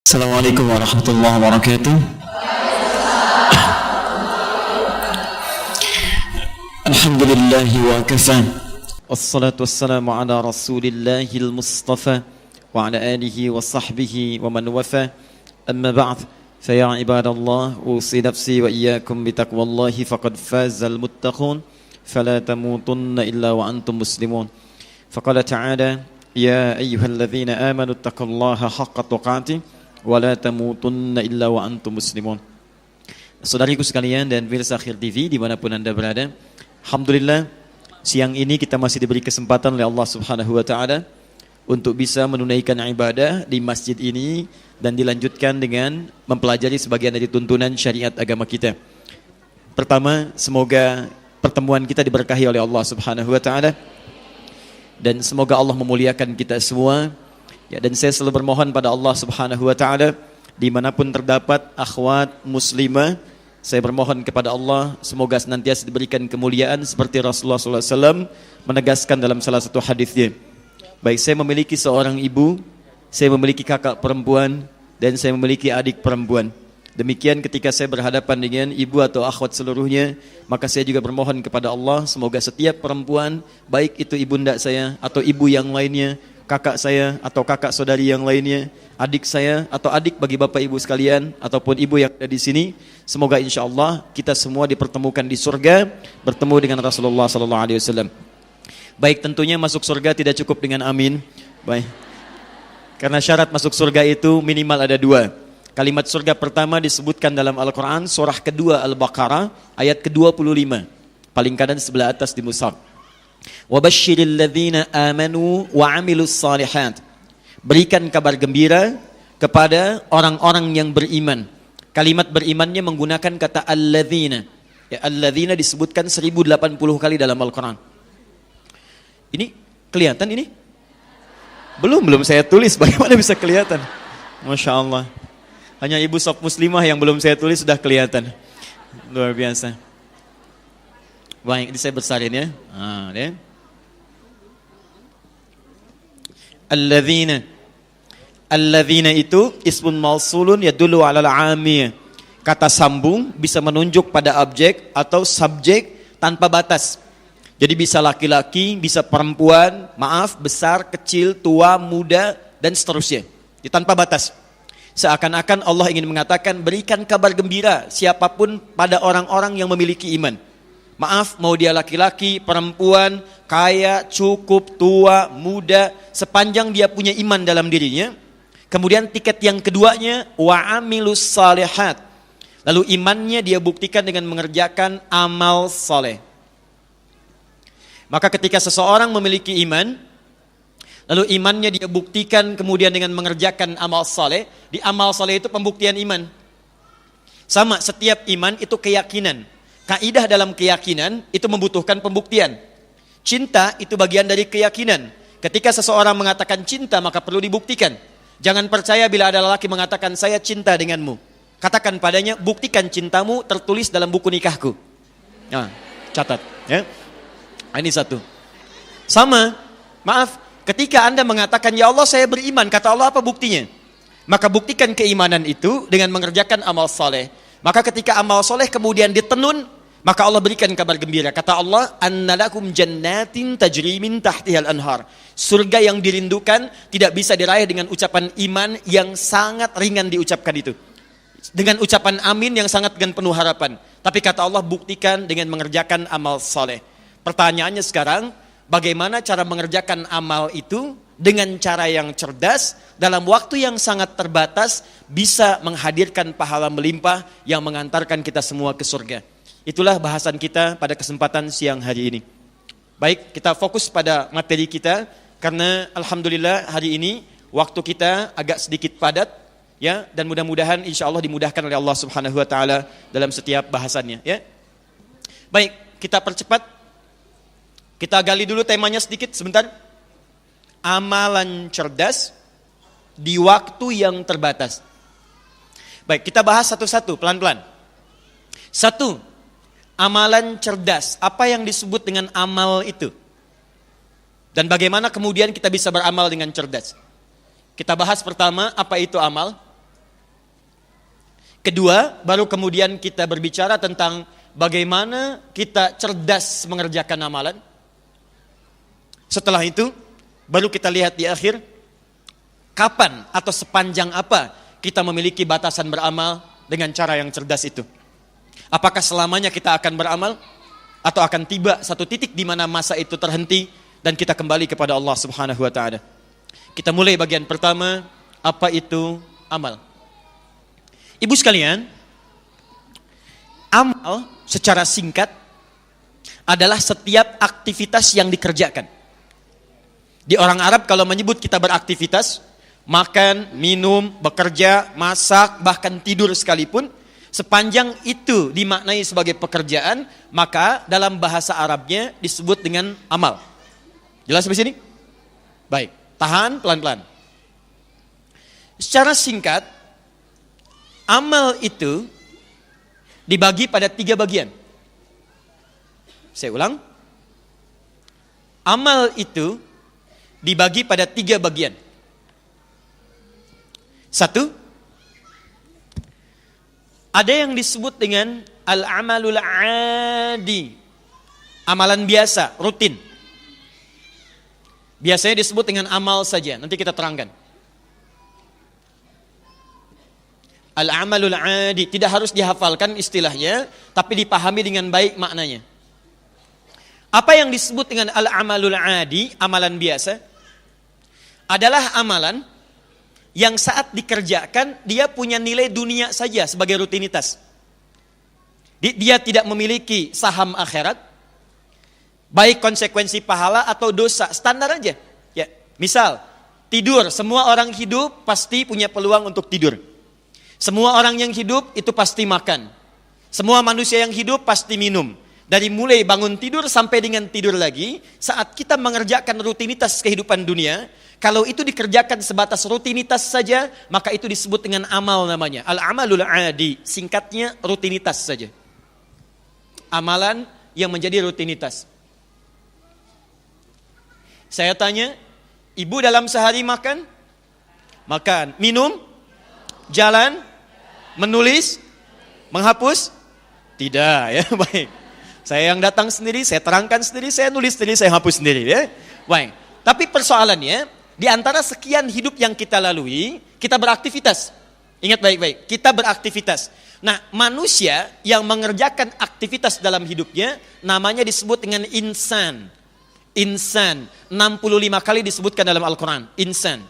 Assalamualaikum warahmatullahi wabarakatuh. Alhamdulillah wa kafa. Wassalatu wassalamu ala rasulillahil mustafa wa ala alihi wa sahbihi wa man wafa. Amma ba'd. Faya ibadallah, usi nafsi wa iyyakum bitaqwallahi faqad fazal muttaqun. Fala tamutunna illa wa antum muslimun. Faqala ta'ala, ya ayyuhalladzina amanu taqullaha haqqa tuqatih wala tamutunna illa wa antum muslimun. Saudariku sekalian dan pemirsa Akhir TV dimanapun anda berada, alhamdulillah siang ini kita masih diberi kesempatan oleh Allah Subhanahu wa Ta'ala untuk bisa menunaikan ibadah di masjid ini dan dilanjutkan dengan mempelajari sebagian dari tuntunan syariat agama kita. Pertama, semoga pertemuan kita diberkahi oleh Allah Subhanahu wa Ta'ala dan semoga Allah memuliakan kita semua. Ya, dan saya selalu bermohon pada Allah Subhanahu wa Ta'ala dimanapun terdapat akhwat muslimah, saya bermohon kepada Allah semoga senantiasa diberikan kemuliaan seperti Rasulullah SAW menegaskan dalam salah satu hadisnya. Baik, saya memiliki seorang ibu, saya memiliki kakak perempuan, dan saya memiliki adik perempuan. Demikian ketika saya berhadapan dengan ibu atau akhwat seluruhnya, maka saya juga bermohon kepada Allah semoga setiap perempuan, baik itu ibunda saya atau ibu yang lainnya, kakak saya atau kakak saudari yang lainnya, adik saya atau adik bagi bapak ibu sekalian ataupun ibu yang ada di sini, semoga insyaallah kita semua dipertemukan di surga bertemu dengan Rasulullah sallallahu alaihi wasallam. Baik, tentunya masuk surga tidak cukup dengan amin. Baik. Karena syarat masuk surga itu minimal ada dua. Kalimat surga pertama disebutkan dalam Al-Qur'an surah kedua Al-Baqarah ayat ke-25. Paling kanan sebelah atas di mushaf. Wabashshiril ladzina amanu wa 'amilus shalihat. Berikan kabar gembira kepada orang-orang yang beriman. Kalimat berimannya menggunakan kata alladzina. Ya, alladzina disebutkan 1080 kali dalam Al-Qur'an. Ini kelihatan ini? Belum saya tulis, bagaimana bisa kelihatan? Masya Allah. Hanya ibu sob muslimah yang belum saya tulis sudah kelihatan. Luar biasa. Baik, ini saya besarin ya. Ya. Alladzina itu ismun mausulun yadullu 'alal 'ami. Kata sambung bisa menunjuk pada objek atau subjek tanpa batas. Jadi bisa laki-laki, bisa perempuan, besar, kecil, tua, muda dan seterusnya. Jadi tanpa batas. Seakan-akan Allah ingin mengatakan berikan kabar gembira siapapun pada orang-orang yang memiliki iman. Mau dia laki-laki, perempuan, kaya, cukup, tua, muda, sepanjang dia punya iman dalam dirinya. Kemudian tiket yang keduanya, wa amilus salihat. Lalu imannya dia buktikan dengan mengerjakan amal saleh. Maka ketika seseorang memiliki iman, lalu imannya dia buktikan kemudian dengan mengerjakan amal saleh, di amal saleh itu pembuktian iman. Sama, setiap iman itu keyakinan. Kaidah dalam keyakinan itu membutuhkan pembuktian. Cinta itu bagian dari keyakinan. Ketika seseorang mengatakan cinta maka perlu dibuktikan. Jangan percaya bila ada lelaki mengatakan saya cinta denganmu. Katakan padanya buktikan cintamu tertulis dalam buku nikahku. Nah, catat ya. Ini satu. Sama, ketika Anda mengatakan ya Allah saya beriman, kata Allah apa buktinya? Maka buktikan keimanan itu dengan mengerjakan amal soleh. Maka ketika amal soleh kemudian ditenun, maka Allah berikan kabar gembira. Kata Allah, annalakum jannatin tajri min tahtihal anhar. Surga yang dirindukan tidak bisa diraih dengan ucapan iman yang sangat ringan diucapkan itu. Dengan ucapan amin yang sangat dengan penuh harapan. Tapi kata Allah buktikan dengan mengerjakan amal soleh. Pertanyaannya sekarang, bagaimana cara mengerjakan amal itu dengan cara yang cerdas, dalam waktu yang sangat terbatas, bisa menghadirkan pahala melimpah yang mengantarkan kita semua ke surga. Itulah bahasan kita pada kesempatan siang hari ini. Baik, kita fokus pada materi kita, karena alhamdulillah hari ini waktu kita agak sedikit padat, ya, dan mudah-mudahan insya Allah dimudahkan oleh Allah Subhanahu Wa Taala dalam setiap bahasannya. Ya. Baik, kita percepat. Kita gali dulu temanya sedikit sebentar. Amalan cerdas di waktu yang terbatas. Baik, kita bahas satu-satu, pelan-pelan. Satu, amalan cerdas. Apa yang disebut dengan amal itu? Dan bagaimana kemudian kita bisa beramal dengan cerdas? Kita bahas pertama, apa itu amal? Kedua, baru kemudian kita berbicara tentang bagaimana kita cerdas mengerjakan amalan. Setelah itu, baru kita lihat di akhir, kapan atau sepanjang apa kita memiliki batasan beramal dengan cara yang cerdas itu. Apakah selamanya kita akan beramal? Atau akan tiba satu titik di mana masa itu terhenti dan kita kembali kepada Allah Subhanahu wa Ta'ala. Kita mulai bagian pertama, apa itu amal? Ibu sekalian, amal secara singkat adalah setiap aktivitas yang dikerjakan. Di orang Arab kalau menyebut kita beraktivitas, makan, minum, bekerja, masak, bahkan tidur sekalipun, sepanjang itu dimaknai sebagai pekerjaan, maka dalam bahasa Arabnya disebut dengan amal. Jelas sampai sini? Baik, tahan pelan-pelan. Secara singkat, amal itu dibagi pada 3 bagian. Saya ulang. Amal itu dibagi pada 3 bagian. 1, ada yang disebut dengan al-amalul adi. Amalan biasa, rutin. Biasanya disebut dengan amal saja. Nanti kita terangkan. Al-amalul adi, tidak harus dihafalkan istilahnya, tapi dipahami dengan baik maknanya. Apa yang disebut dengan al-amalul adi, amalan biasa, adalah amalan yang saat dikerjakan, dia punya nilai dunia saja sebagai rutinitas. Dia tidak memiliki saham akhirat, baik konsekuensi pahala atau dosa, standar aja. Ya, misal, tidur, semua orang hidup pasti punya peluang untuk tidur. Semua orang yang hidup itu pasti makan. Semua manusia yang hidup pasti minum. Dari mulai bangun tidur sampai dengan tidur lagi, saat kita mengerjakan rutinitas kehidupan dunia, kalau itu dikerjakan sebatas rutinitas saja, maka itu disebut dengan amal namanya. Al-amalul adi, singkatnya rutinitas saja. Amalan yang menjadi rutinitas. Saya tanya, ibu dalam sehari makan? Makan. Minum? Jalan, menulis, menghapus? Tidak, ya, baik. Saya yang datang sendiri, saya terangkan sendiri, saya nulis sendiri, saya hapus sendiri, ya. Baik. Tapi persoalannya, di antara sekian hidup yang kita lalui, kita beraktivitas. Ingat baik-baik, kita beraktivitas. Nah, manusia yang mengerjakan aktivitas dalam hidupnya, namanya disebut dengan insan. Insan, 65 kali disebutkan dalam Al-Quran, insan.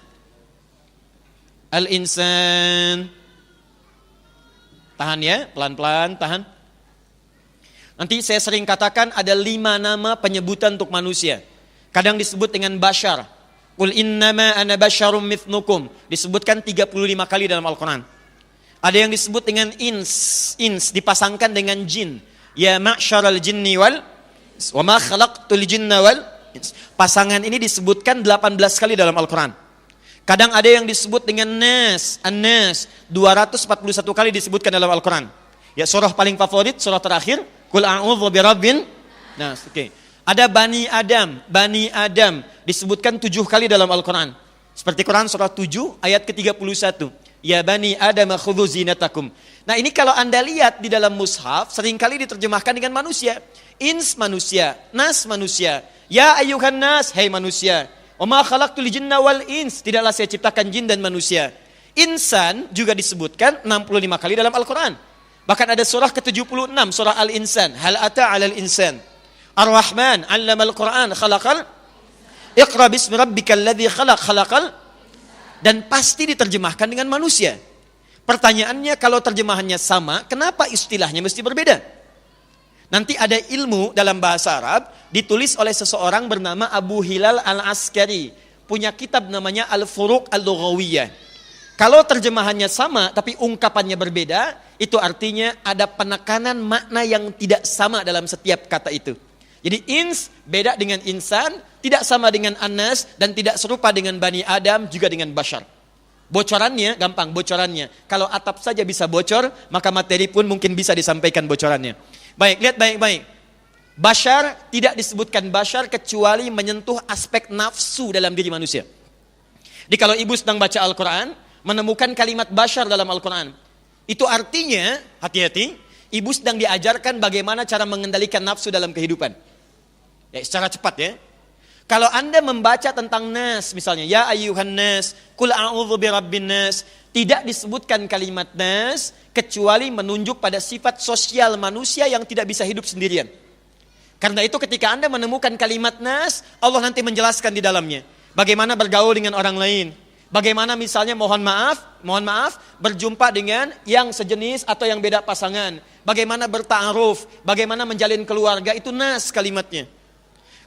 Al-insan. Tahan ya, pelan-pelan, tahan. Nanti saya sering katakan ada 5 nama penyebutan untuk manusia. Kadang disebut dengan bashar. Qul innama ana basyarum mithlukum. Disebutkan 35 kali dalam Al-Quran. Ada yang disebut dengan ins. Ins dipasangkan dengan jin. Ya ma'syaral jinni wal wa ma khalaqtul jinna wal ins. Pasangan ini disebutkan 18 kali dalam Al-Quran. Kadang ada yang disebut dengan nas, an-nas, 241 kali disebutkan dalam Al-Quran. Ya, surah paling favorit, surah terakhir, Qul a'udzu birabbin nas. Oke. Ada Bani Adam disebutkan 7 kali dalam Al-Quran. Seperti Quran surah 7 ayat ke-31. Ya Bani Adam khudhu zinatakum. Nah, ini kalau Anda lihat di dalam mushaf seringkali diterjemahkan dengan manusia. Ins manusia, nas manusia. Ya ayyuhan nas, hai manusia. Wa ma khalaqtul jinna wal ins, tidaklah saya ciptakan jin dan manusia. Insan juga disebutkan 65 kali dalam Al-Quran. Bahkan ada surah ke-76, surah Al-Insan. Hal ata 'alal insan. Ar-Rahman 'allamal Qur'an khalaqal Iqra bismi rabbikal ladzi khalaqal, dan pasti diterjemahkan dengan manusia. Pertanyaannya, kalau terjemahannya sama, kenapa istilahnya mesti berbeda? Nanti ada ilmu dalam bahasa Arab ditulis oleh seseorang bernama Abu Hilal Al-Askari, punya kitab namanya Al-Furuq Al-Lughawiyah. Kalau terjemahannya sama tapi ungkapannya berbeda, itu artinya ada penekanan makna yang tidak sama dalam setiap kata itu. Jadi ins beda dengan insan, tidak sama dengan anas, dan tidak serupa dengan Bani Adam, juga dengan bashar. Bocorannya gampang, bocorannya. Kalau atap saja bisa bocor, maka materi pun mungkin bisa disampaikan bocorannya. Baik, lihat baik-baik. Bashar tidak disebutkan bashar kecuali menyentuh aspek nafsu dalam diri manusia. Jadi kalau ibu sedang baca Al-Quran, menemukan kalimat bashar dalam Al-Quran, Itu artinya, hati-hati, ibu sedang diajarkan bagaimana cara mengendalikan nafsu dalam kehidupan. Ya, secara cepat ya. Kalau Anda membaca tentang nas, misalnya, ya ayyuhan nas, qul a'udzu birabbin nas, tidak disebutkan kalimat nas, kecuali menunjuk pada sifat sosial manusia yang tidak bisa hidup sendirian. Karena itu ketika Anda menemukan kalimat nas, Allah nanti menjelaskan di dalamnya. Bagaimana bergaul dengan orang lain. Bagaimana misalnya mohon maaf, berjumpa dengan yang sejenis atau yang beda pasangan. Bagaimana berta'aruf, bagaimana menjalin keluarga, itu nas kalimatnya.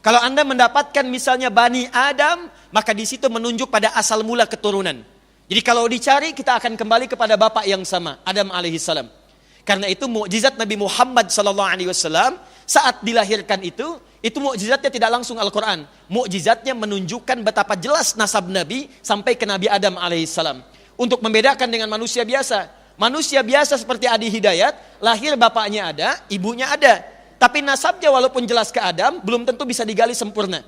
Kalau Anda mendapatkan misalnya Bani Adam, maka di situ menunjuk pada asal mula keturunan. Jadi kalau dicari, kita akan kembali kepada bapak yang sama, Adam alaihissalam. Karena itu mukjizat Nabi Muhammad SAW saat dilahirkan itu mukjizatnya tidak langsung Al-Quran. Mukjizatnya menunjukkan betapa jelas nasab Nabi sampai ke Nabi Adam alaihissalam. Untuk membedakan dengan manusia biasa. Manusia biasa seperti Adi Hidayat, lahir bapaknya ada, ibunya ada. Tapi nasabnya walaupun jelas ke Adam, belum tentu bisa digali sempurna.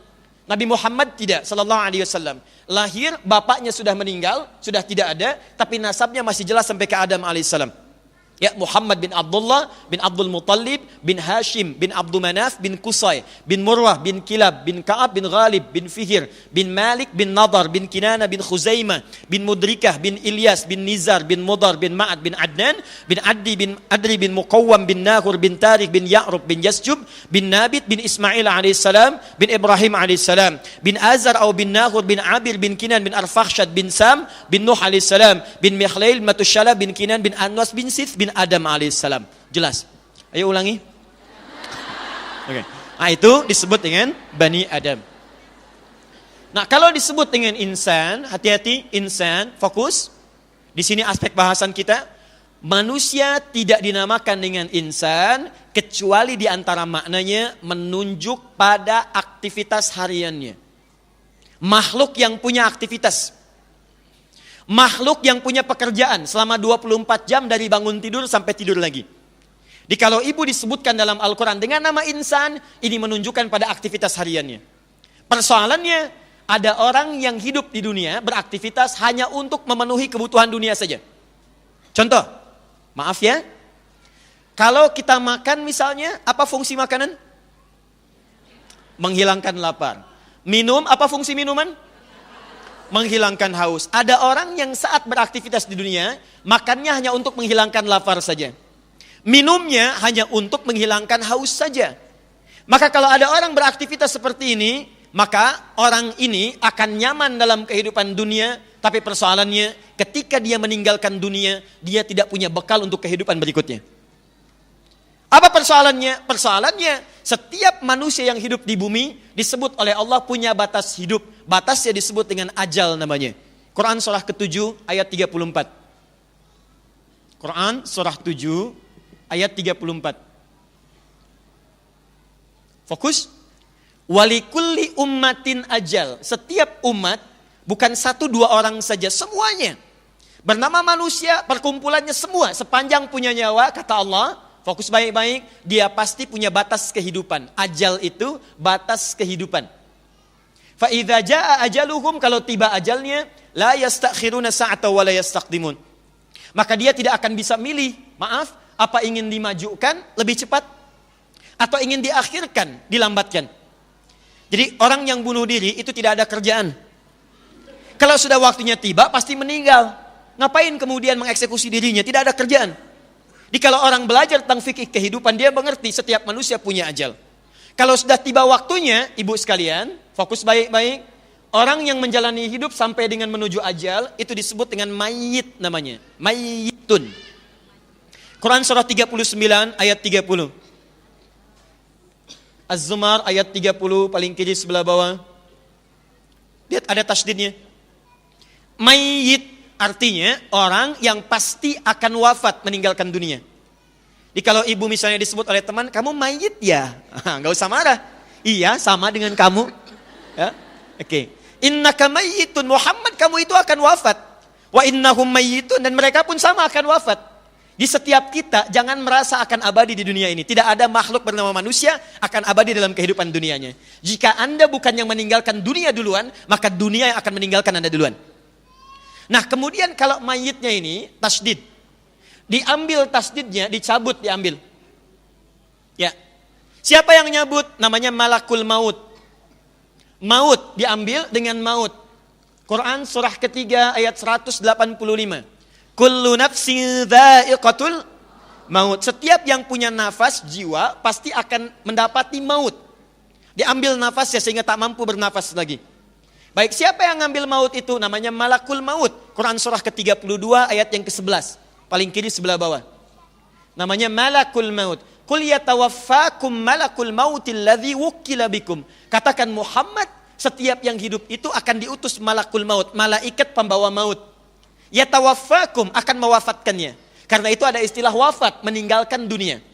Nabi Muhammad tidak, SAW. Lahir, bapaknya sudah meninggal, sudah tidak ada, tapi nasabnya masih jelas sampai ke Adam alaihissalam. Ya, Muhammad bin Abdullah, bin Abdul Muttalib, bin Hashim, bin Abdul Manaf, bin Qusay, bin Murwah, bin Kilab, bin Ka'ab, bin Ghalib, bin Fihir, bin Malik, bin Nadar, bin Kinana, bin Khuzaimah, bin Mudrikah, bin Ilyas, bin Nizar, bin Mudar, bin Ma'ad, bin Adnan, bin Adri, bin Muqawwam, bin Nahur, bin Tariq, bin Ya'rub, bin Yasjub, bin Nabit, bin Ismail alaihissalam, bin Ibrahim alaihissalam, bin Azar atau bin Nahur, bin Abir, bin Kinan, bin Arfakhshad, bin Sam, bin Nuh alaihissalam, bin Mikhlail, Matushala, bin Kinan, bin Anwas, bin Sith, bin Adam alaihissalam. Jelas? Ayo ulangi. Oke. Nah, itu disebut dengan Bani Adam. Nah, kalau disebut dengan insan, hati-hati, insan, fokus. Di sini aspek bahasan kita, manusia tidak dinamakan dengan insan kecuali di antara maknanya menunjuk pada aktivitas hariannya. Makhluk yang punya aktivitas. Makhluk yang punya pekerjaan selama 24 jam dari bangun tidur sampai tidur lagi. Jadi kalau ibu disebutkan dalam Al-Quran dengan nama insan, ini menunjukkan pada aktivitas hariannya. Persoalannya, ada orang yang hidup di dunia beraktivitas hanya untuk memenuhi kebutuhan dunia saja. Contoh, maaf ya, kalau kita makan misalnya, apa fungsi makanan? Menghilangkan lapar. Minum, apa fungsi minuman? Menghilangkan haus. Ada orang yang saat beraktivitas di dunia, makannya hanya untuk menghilangkan lapar saja. Minumnya hanya untuk menghilangkan haus saja. Maka kalau ada orang beraktivitas seperti ini, maka orang ini akan nyaman dalam kehidupan dunia, tapi persoalannya ketika dia meninggalkan dunia, dia tidak punya bekal untuk kehidupan berikutnya. Apa persoalannya? Persoalannya setiap manusia yang hidup di bumi disebut oleh Allah punya batas hidup. Batasnya disebut dengan ajal namanya. Quran surah ke-7 ayat 34. Quran surah 7 ayat 34. Fokus. Walikulli ummatin ajal. Setiap umat, bukan 1-2 orang saja, semuanya. Bernama manusia, perkumpulannya semua. Sepanjang punya nyawa, kata Allah, fokus baik-baik, dia pasti punya batas kehidupan. Ajal itu batas kehidupan. Fa idza jaa ajaluhum, kalau tiba ajalnya, la yastakhiruna sa'ata wa la yastaqdimun. Maka dia tidak akan bisa milih, maaf, apa ingin dimajukan lebih cepat atau ingin diakhirkan, dilambatkan. Jadi orang yang bunuh diri itu tidak ada kerjaan. Kalau sudah waktunya tiba pasti meninggal. Ngapain kemudian mengeksekusi dirinya? Tidak ada kerjaan. Jadi kalau orang belajar tentang fikih kehidupan, dia mengerti setiap manusia punya ajal. Kalau sudah tiba waktunya, ibu sekalian, fokus baik-baik. Orang yang menjalani hidup sampai dengan menuju ajal, itu disebut dengan mayyit namanya. Mayyitun. Quran surah 39 ayat 30. Az-Zumar ayat 30 paling kiri sebelah bawah. Lihat ada tasdidnya. Mayyit artinya orang yang pasti akan wafat, meninggalkan dunia. Jadi kalau ibu misalnya disebut oleh teman, kamu mayyit ya? Enggak usah marah. Iya, sama dengan kamu. Ya? Oke. Innaka mayyitun, Muhammad, kamu itu akan wafat. Wa innahum mayyitun, dan mereka pun sama akan wafat. Di setiap kita jangan merasa akan abadi di dunia ini. Tidak ada makhluk bernama manusia akan abadi dalam kehidupan dunianya. Jika Anda bukan yang meninggalkan dunia duluan, maka dunia yang akan meninggalkan Anda duluan. Nah, kemudian kalau mayitnya ini tasdid. diambil tasdidnya, dicabut, diambil. Ya. Siapa yang nyabut? Namanya malakul maut. Maut diambil dengan maut. Quran surah ketiga ayat 185. Kullu nafsin dha'iqatul maut. Setiap yang punya nafas, jiwa, pasti akan mendapati maut. Diambil nafasnya sehingga tak mampu bernafas lagi. Baik, siapa yang ngambil maut itu? Namanya malakul maut. Quran surah ke-32 ayat yang ke-11. Paling kiri sebelah bawah. Namanya malakul maut. Qul yatawaffakum malakul mautil ladzi wukkila bikum. Katakan Muhammad, setiap yang hidup itu akan diutus malakul maut, malaikat pembawa maut. Yatawaffakum, akan mewafatkannya. Karena itu ada istilah wafat, meninggalkan dunia.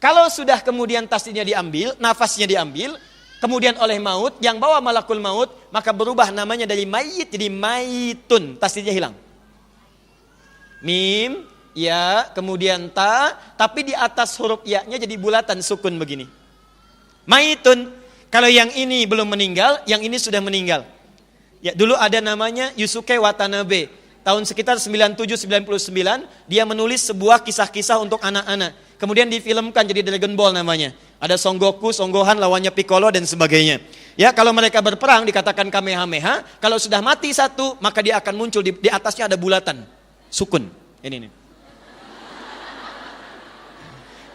Kalau sudah kemudian tasdidnya diambil, nafasnya diambil, kemudian oleh maut, yang bawa malakul maut, maka berubah namanya dari mayit jadi maitun, tasdidnya hilang. Mim, ya, kemudian ta, tapi di atas huruf ya-nya jadi bulatan sukun begini. Maitun, kalau yang ini belum meninggal, yang ini sudah meninggal. Ya, dulu ada namanya Yusuke Watanabe. Tahun sekitar 97-99, dia menulis sebuah kisah-kisah untuk anak-anak. Kemudian difilmkan jadi Dragon Ball namanya. Ada Son Goku, Son Gohan, lawannya Piccolo dan sebagainya. Ya, kalau mereka berperang dikatakan Kamehameha. Kalau sudah mati satu, maka dia akan muncul di atasnya ada bulatan. Sukun. Ini nih.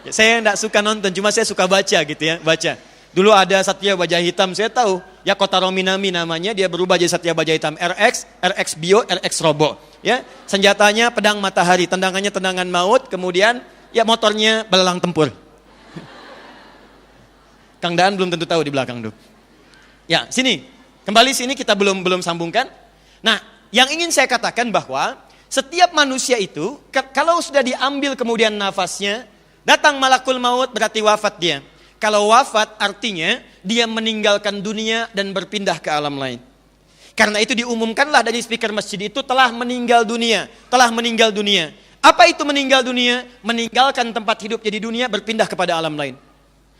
Ya, saya enggak suka nonton, cuma saya suka baca gitu ya, baca. Dulu ada Satya Baja Hitam, saya tahu. Ya, Kotaro Minami namanya, dia berubah jadi Satya Baja Hitam. RX Bio, RX Robo. Ya, senjatanya pedang matahari, tendangannya tendangan maut, kemudian ya motornya belalang tempur. Kang Daan belum tentu tahu di belakang tuh. Ya, sini. Kembali sini kita belum sambungkan. Nah, yang ingin saya katakan bahwa setiap manusia itu, kalau sudah diambil kemudian nafasnya, datang malakul maut berarti wafat dia. Kalau wafat artinya dia meninggalkan dunia dan berpindah ke alam lain. Karena itu diumumkanlah dari speaker masjid itu telah meninggal dunia. Telah meninggal dunia. Apa itu meninggal dunia? Meninggalkan tempat hidupnya di dunia berpindah kepada alam lain.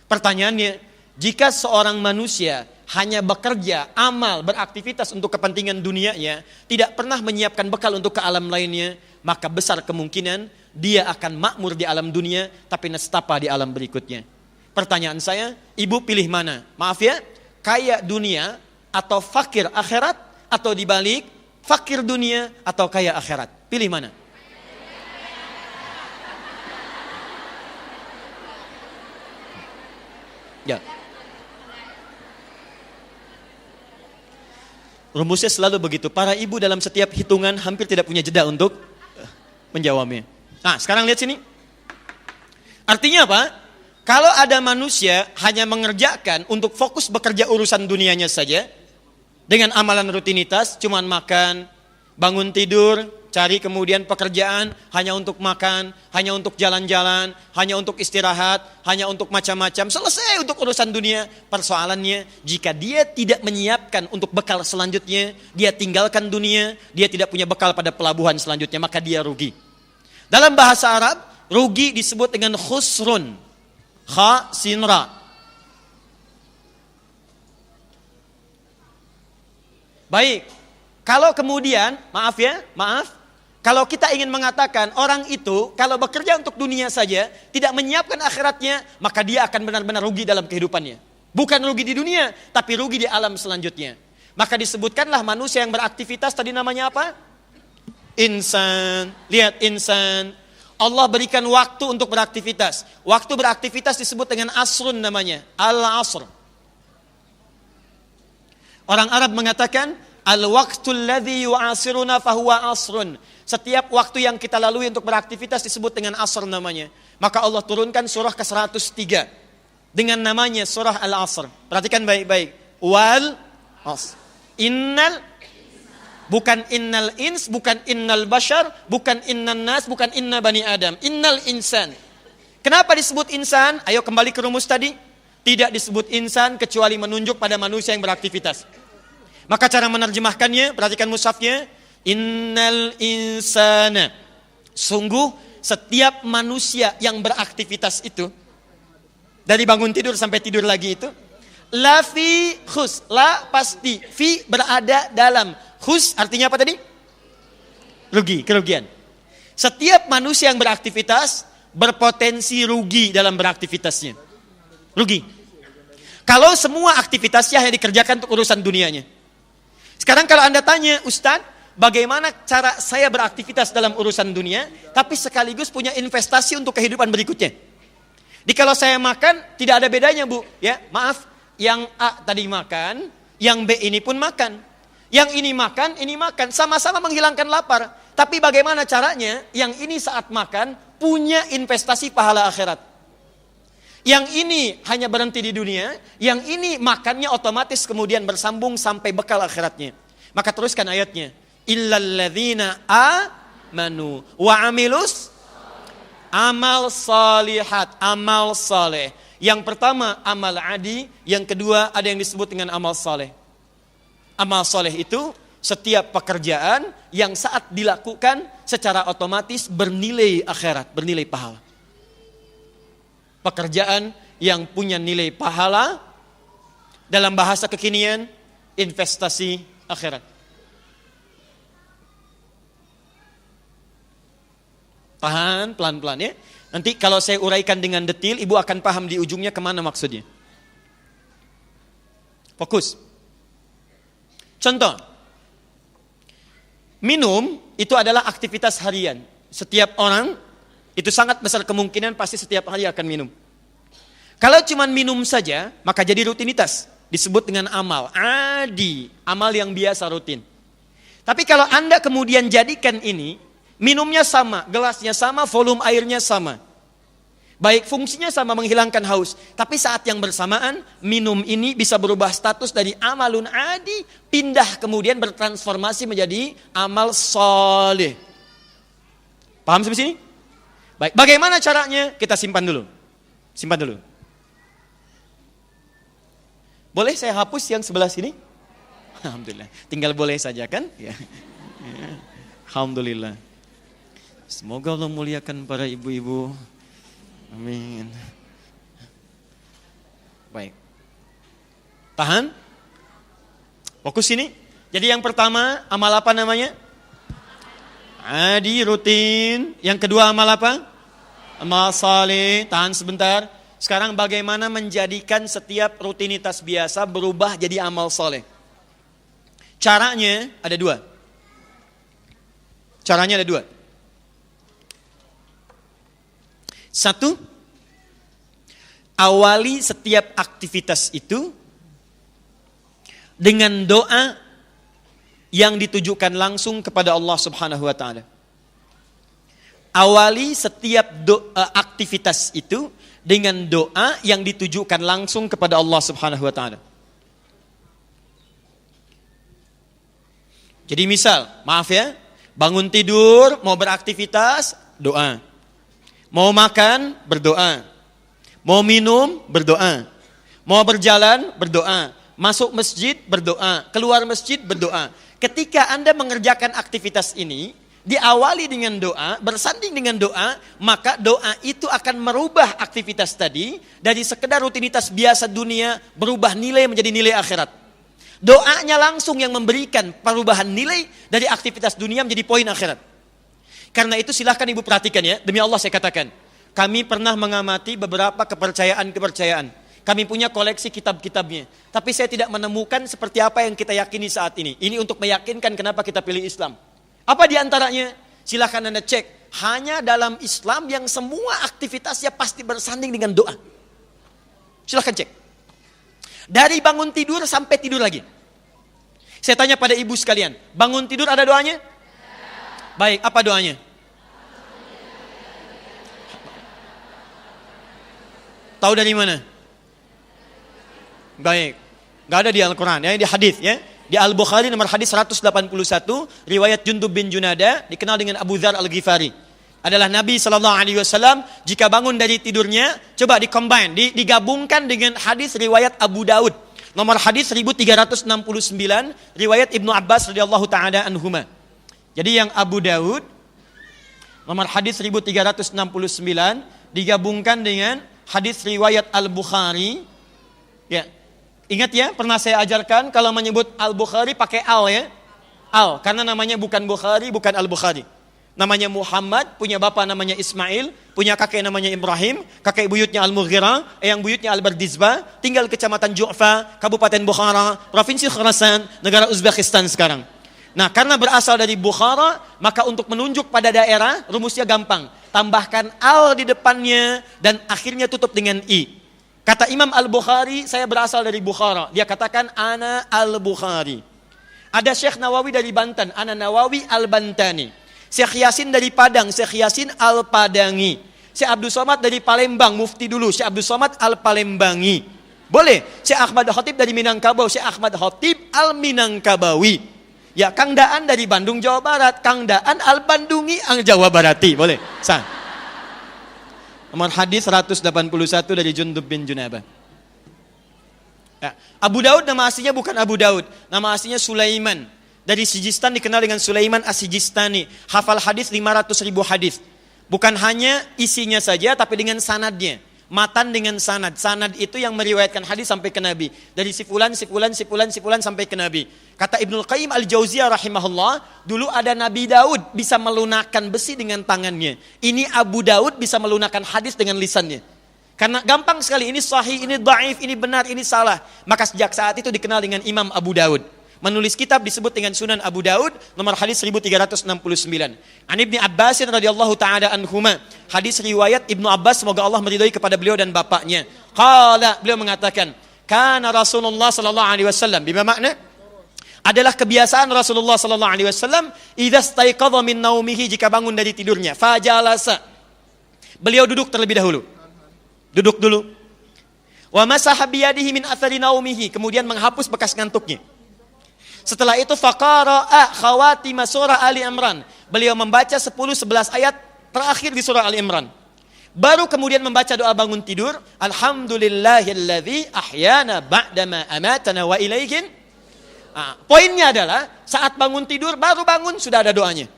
Pertanyaannya, jika seorang manusia hanya bekerja, amal, beraktivitas untuk kepentingan dunianya, tidak pernah menyiapkan bekal untuk ke alam lainnya, maka besar kemungkinan dia akan makmur di alam dunia, tapi nestapa di alam berikutnya. Pertanyaan saya, ibu pilih mana? Maaf ya, kaya dunia atau fakir akhirat, atau dibalik, fakir dunia atau kaya akhirat? Pilih mana? Ya. Rumusnya selalu begitu. Para ibu dalam setiap hitungan hampir tidak punya jeda untuk menjawabnya. Nah, sekarang lihat sini. Artinya apa? Kalau ada manusia hanya mengerjakan untuk fokus bekerja urusan dunianya saja, dengan amalan rutinitas, cuman makan, bangun tidur, cari kemudian pekerjaan, hanya untuk makan, hanya untuk jalan-jalan, hanya untuk istirahat, hanya untuk macam-macam, selesai untuk urusan dunia. Persoalannya, jika dia tidak menyiapkan untuk bekal selanjutnya, dia tinggalkan dunia, dia tidak punya bekal pada pelabuhan selanjutnya, maka dia rugi. Dalam bahasa Arab, rugi disebut dengan khusrun. Kha, sin, ra. Baik, kalau kemudian, kalau kita ingin mengatakan orang itu kalau bekerja untuk dunia saja, tidak menyiapkan akhiratnya, maka dia akan benar-benar rugi dalam kehidupannya. Bukan rugi di dunia, tapi rugi di alam selanjutnya. Maka disebutkanlah manusia yang beraktivitas, tadi namanya apa? Insan. Lihat, insan. Allah berikan waktu untuk beraktivitas. Waktu beraktivitas disebut dengan asrun namanya. Al-asr. Orang Arab mengatakan, al-waqtul ladzi yu'asiruna fahuwa asrun. Setiap waktu yang kita lalui untuk beraktivitas disebut dengan asr namanya. Maka Allah turunkan surah ke-103 dengan namanya surah Al-Asr. Perhatikan baik-baik. Wal asr. Bukan innal ins, bukan innal bashar, bukan innan nas, bukan inna bani adam. Innal insan. Kenapa disebut insan? Ayo kembali ke rumus tadi. Tidak disebut insan kecuali menunjuk pada manusia yang beraktivitas. Maka cara menerjemahkannya, perhatikan mushafnya. Innal insana. Sungguh setiap manusia yang beraktivitas itu, dari bangun tidur sampai tidur lagi itu, la fi khus, la pasti, fi berada dalam, khus artinya apa tadi? Rugi, kerugian. Setiap manusia yang beraktivitas berpotensi rugi dalam beraktivitasnya. Rugi. Kalau semua aktivitasnya hanya dikerjakan untuk urusan dunianya. Sekarang kalau Anda tanya, Ustadz, bagaimana cara saya beraktivitas dalam urusan dunia, tapi sekaligus punya investasi untuk kehidupan berikutnya? Jadi kalau saya makan, tidak ada bedanya, Bu. Ya, maaf, yang A tadi makan, yang B ini pun makan. Yang ini makan, sama-sama menghilangkan lapar. Tapi bagaimana caranya, yang ini saat makan, punya investasi pahala akhirat. Yang ini hanya berhenti di dunia, yang ini makannya otomatis kemudian bersambung sampai bekal akhiratnya. Maka teruskan ayatnya. Illalladzina amanu wa amilus amal salihat, amal saleh. Yang pertama amal adi, yang kedua ada yang disebut dengan amal saleh. Amal saleh itu setiap pekerjaan yang saat dilakukan secara otomatis bernilai akhirat, bernilai pahala. Pekerjaan yang punya nilai pahala, dalam bahasa kekinian, investasi akhirat. Tahan pelan-pelan ya. Nanti kalau saya uraikan dengan detil, ibu akan paham di ujungnya kemana maksudnya. Fokus. Contoh, minum itu adalah aktivitas harian. Setiap orang itu sangat besar kemungkinan pasti setiap hari akan minum. Kalau cuma minum saja, maka jadi rutinitas. Disebut dengan amal. Adi, amal yang biasa rutin. Tapi kalau Anda kemudian jadikan ini, minumnya sama, gelasnya sama, volume airnya sama. Baik fungsinya sama, menghilangkan haus. Tapi saat yang bersamaan, minum ini bisa berubah status dari amalun adi, pindah kemudian bertransformasi menjadi amal soleh. Paham sampai sini? Baik, bagaimana caranya? Kita simpan dulu. Simpan dulu. Boleh saya hapus yang sebelah sini? Alhamdulillah. Tinggal boleh saja kan? Ya. Alhamdulillah. Semoga Allah muliakan para ibu-ibu. Amin. Baik. Tahan. Fokus sini. Jadi yang pertama, amal apa namanya? Adi, rutin. Yang kedua amal apa? Amal saleh. Tahan sebentar. Sekarang bagaimana menjadikan setiap rutinitas biasa berubah jadi amal saleh? Caranya ada dua. Caranya ada dua. Satu, awali setiap aktivitas itu dengan doa yang ditujukan langsung kepada Allah Subhanahu wa taala. Awali setiap aktivitas itu dengan doa yang ditujukan langsung kepada Allah Subhanahu wa taala. Jadi misal, maaf ya, bangun tidur, mau beraktivitas, doa. Mau makan, berdoa. Mau minum, berdoa. Mau berjalan, berdoa. Masuk masjid, berdoa. Keluar masjid, berdoa. Ketika Anda mengerjakan aktivitas ini, diawali dengan doa, bersanding dengan doa, maka doa itu akan merubah aktivitas tadi dari sekedar rutinitas biasa dunia, berubah nilai menjadi nilai akhirat. Doanya langsung yang memberikan perubahan nilai dari aktivitas dunia menjadi poin akhirat. Karena itu silahkan ibu perhatikan ya, demi Allah saya katakan. Kami pernah mengamati beberapa kepercayaan-kepercayaan. Kami punya koleksi kitab-kitabnya. Tapi saya tidak menemukan seperti apa yang kita yakini saat ini. Ini untuk meyakinkan kenapa kita pilih Islam. Apa diantaranya? Silahkan Anda cek. Hanya dalam Islam yang semua aktivitasnya pasti bersanding dengan doa. Silahkan cek. Dari bangun tidur sampai tidur lagi. Saya tanya pada ibu sekalian, bangun tidur ada doanya? Baik, apa doanya? Tahu dari mana? Baik, nggak ada di Al-Quran ya, di hadis ya. Di Al-Bukhari nomor hadis 181, riwayat Jundub bin Junada, dikenal dengan Abu Dzar Al-Ghifari. Adalah Nabi SAW jika bangun dari tidurnya, coba digabungkan dengan hadis riwayat Abu Daud. Nomor hadis 1369, riwayat Ibnu Abbas radhiyallahu ta'ala anhuma. Jadi yang Abu Daud, nomor hadis 1369, digabungkan dengan hadis riwayat Al-Bukhari. Ya, ingat ya, pernah saya ajarkan kalau menyebut Al-Bukhari pakai al ya. Al, karena namanya bukan Bukhari, bukan Al-Bukhari. namanya Muhammad, punya bapak namanya Ismail, punya kakek namanya Ibrahim, kakek buyutnya Al-Mughirah, eyang buyutnya Al-Bardizbah, tinggal kecamatan Ju'fa, Kabupaten Bukhara, Provinsi Khurasan, negara Uzbekistan sekarang. Nah, karena berasal dari Bukhara, maka untuk menunjuk pada daerah, rumusnya gampang. Tambahkan al di depannya dan akhirnya tutup dengan i. Kata Imam Al-Bukhari, saya berasal dari Bukhara. Dia katakan, ana Al-Bukhari. Ada Syekh Nawawi dari Banten, ana Nawawi Al-Bantani. Syekh Yasin dari Padang, Syekh Yasin Al-Padangi. Syekh Abdul Somad dari Palembang, mufti dulu, Syekh Abdul Somad Al-Palembangi. Boleh. Syekh Ahmad Khatib dari Minangkabau, Syekh Ahmad Khatib Al-Minangkabawi. Ya, Kang Daan dari Bandung, Jawa Barat, Kang Daan Al-Bandungi, Ang Jawa Barati. Boleh. Sah. Nomor hadis 181 dari Jundub bin Junabah. Ya. Abu Daud nama aslinya bukan Abu Daud, nama aslinya Sulaiman. Dari Sijistan dikenal dengan Sulaiman As-Sijistani. Hafal hadis 500.000 hadis. Bukan hanya isinya saja, tapi dengan sanadnya. Matan dengan sanad. Sanad itu yang meriwayatkan hadis sampai ke Nabi. Dari si fulan sampai ke Nabi. Kata Ibnul Qayyim Al-Jauziyah rahimahullah, dulu ada Nabi Daud bisa melunakkan besi dengan tangannya. Ini Abu Daud bisa melunakkan hadis dengan lisannya. Karena gampang sekali, ini sahih, ini dhaif, ini benar, ini salah. Maka sejak saat itu dikenal dengan Imam Abu Daud. Menulis kitab disebut dengan Sunan Abu Daud, nomor hadis 1369. An Ibni Abbasin radhiyallahu ta'ala anhuma. Hadis riwayat Ibnu Abbas, semoga Allah meridhai kepada beliau dan bapaknya. Qala, beliau mengatakan, kana Rasulullah sallallahu alaihi wasallam. Bima makna? Adalah kebiasaan Rasulullah sallallahu alaihi wasallam, idza staiqadha min naumihi, jika bangun dari tidurnya, fajalasa. Beliau duduk terlebih dahulu. Duduk dulu. Wa masaha biyadihi min athari naumihi, kemudian menghapus bekas ngantuknya. Setelah itu faqara'a khawatima surah Ali Imran. Beliau membaca 10-11 ayat terakhir di surah Ali Imran. Baru kemudian membaca doa bangun tidur, alhamdulillahilladzi ahyana ba'dama amatana wa ilaihin. Poinnya adalah saat bangun tidur, baru bangun sudah ada doanya.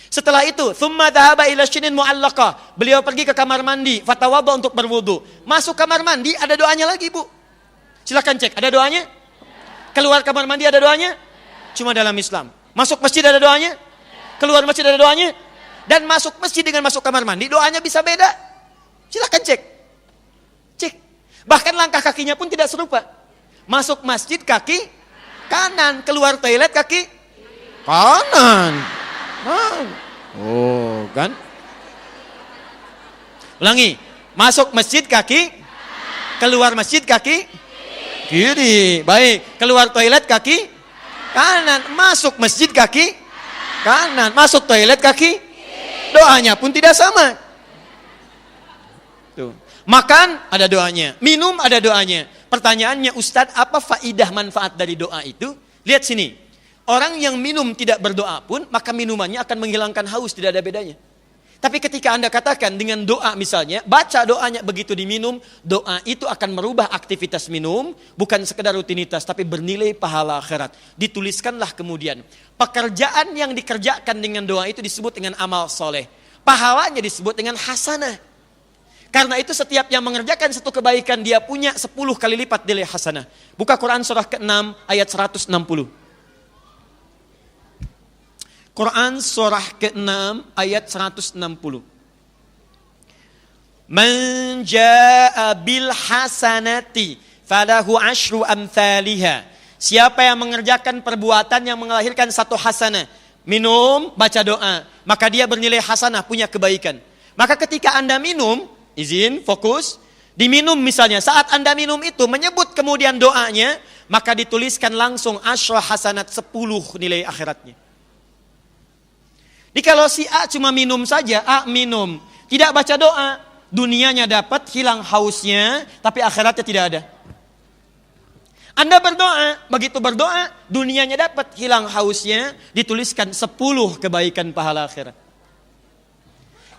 Setelah itu, thumma dhahaba ila shinin mu'allaqah. Beliau pergi ke kamar mandi, fatawadda untuk berwudu. Masuk kamar mandi ada doanya lagi, Bu. Silakan cek, ada doanya? Keluar kamar mandi ada doanya? Cuma dalam Islam. Masuk masjid ada doanya? Keluar masjid ada doanya? Dan masuk masjid dengan masuk kamar mandi, doanya bisa beda. Silakan cek. Cek. Bahkan langkah kakinya pun tidak serupa. Masuk masjid kaki kanan, keluar toilet kaki kanan. Oh, kan? Ulangi. Masuk masjid kaki, keluar masjid kaki kiri. Baik. Keluar toilet kaki kanan. Masuk masjid kaki kanan. Masuk toilet kaki. Doanya pun tidak sama. Tuh. Makan ada doanya. Minum ada doanya. Pertanyaannya, Ustadz, apa faidah manfaat dari doa itu? Lihat sini. Orang yang minum tidak berdoa pun, maka minumannya akan menghilangkan haus. Tidak ada bedanya. Tapi ketika Anda katakan dengan doa misalnya, baca doanya begitu diminum, doa itu akan merubah aktivitas minum, bukan sekedar rutinitas, tapi bernilai pahala akhirat. Dituliskanlah kemudian. Pekerjaan yang dikerjakan dengan doa itu disebut dengan amal soleh. Pahalanya disebut dengan hasanah. Karena itu setiap yang mengerjakan satu kebaikan, dia punya 10 kali lipat nilai hasanah. Buka Quran surah ke-6 ayat 160. Quran surah ke-6 ayat 160. Man jaa'a bil hasanati falahu asyru amthaliha. Siapa yang mengerjakan perbuatan yang melahirkan satu hasanah, minum, baca doa, maka dia bernilai hasanah, punya kebaikan. Maka ketika Anda minum, izin, fokus, diminum misalnya, saat Anda minum itu menyebut kemudian doanya, maka dituliskan langsung asyra hasanat, 10 nilai akhiratnya. Jadi kalau si A cuma minum saja, A minum, tidak baca doa, dunianya dapat, hilang hausnya, tapi akhiratnya tidak ada. Anda berdoa, begitu berdoa, dunianya dapat, hilang hausnya, dituliskan 10 kebaikan pahala akhirat.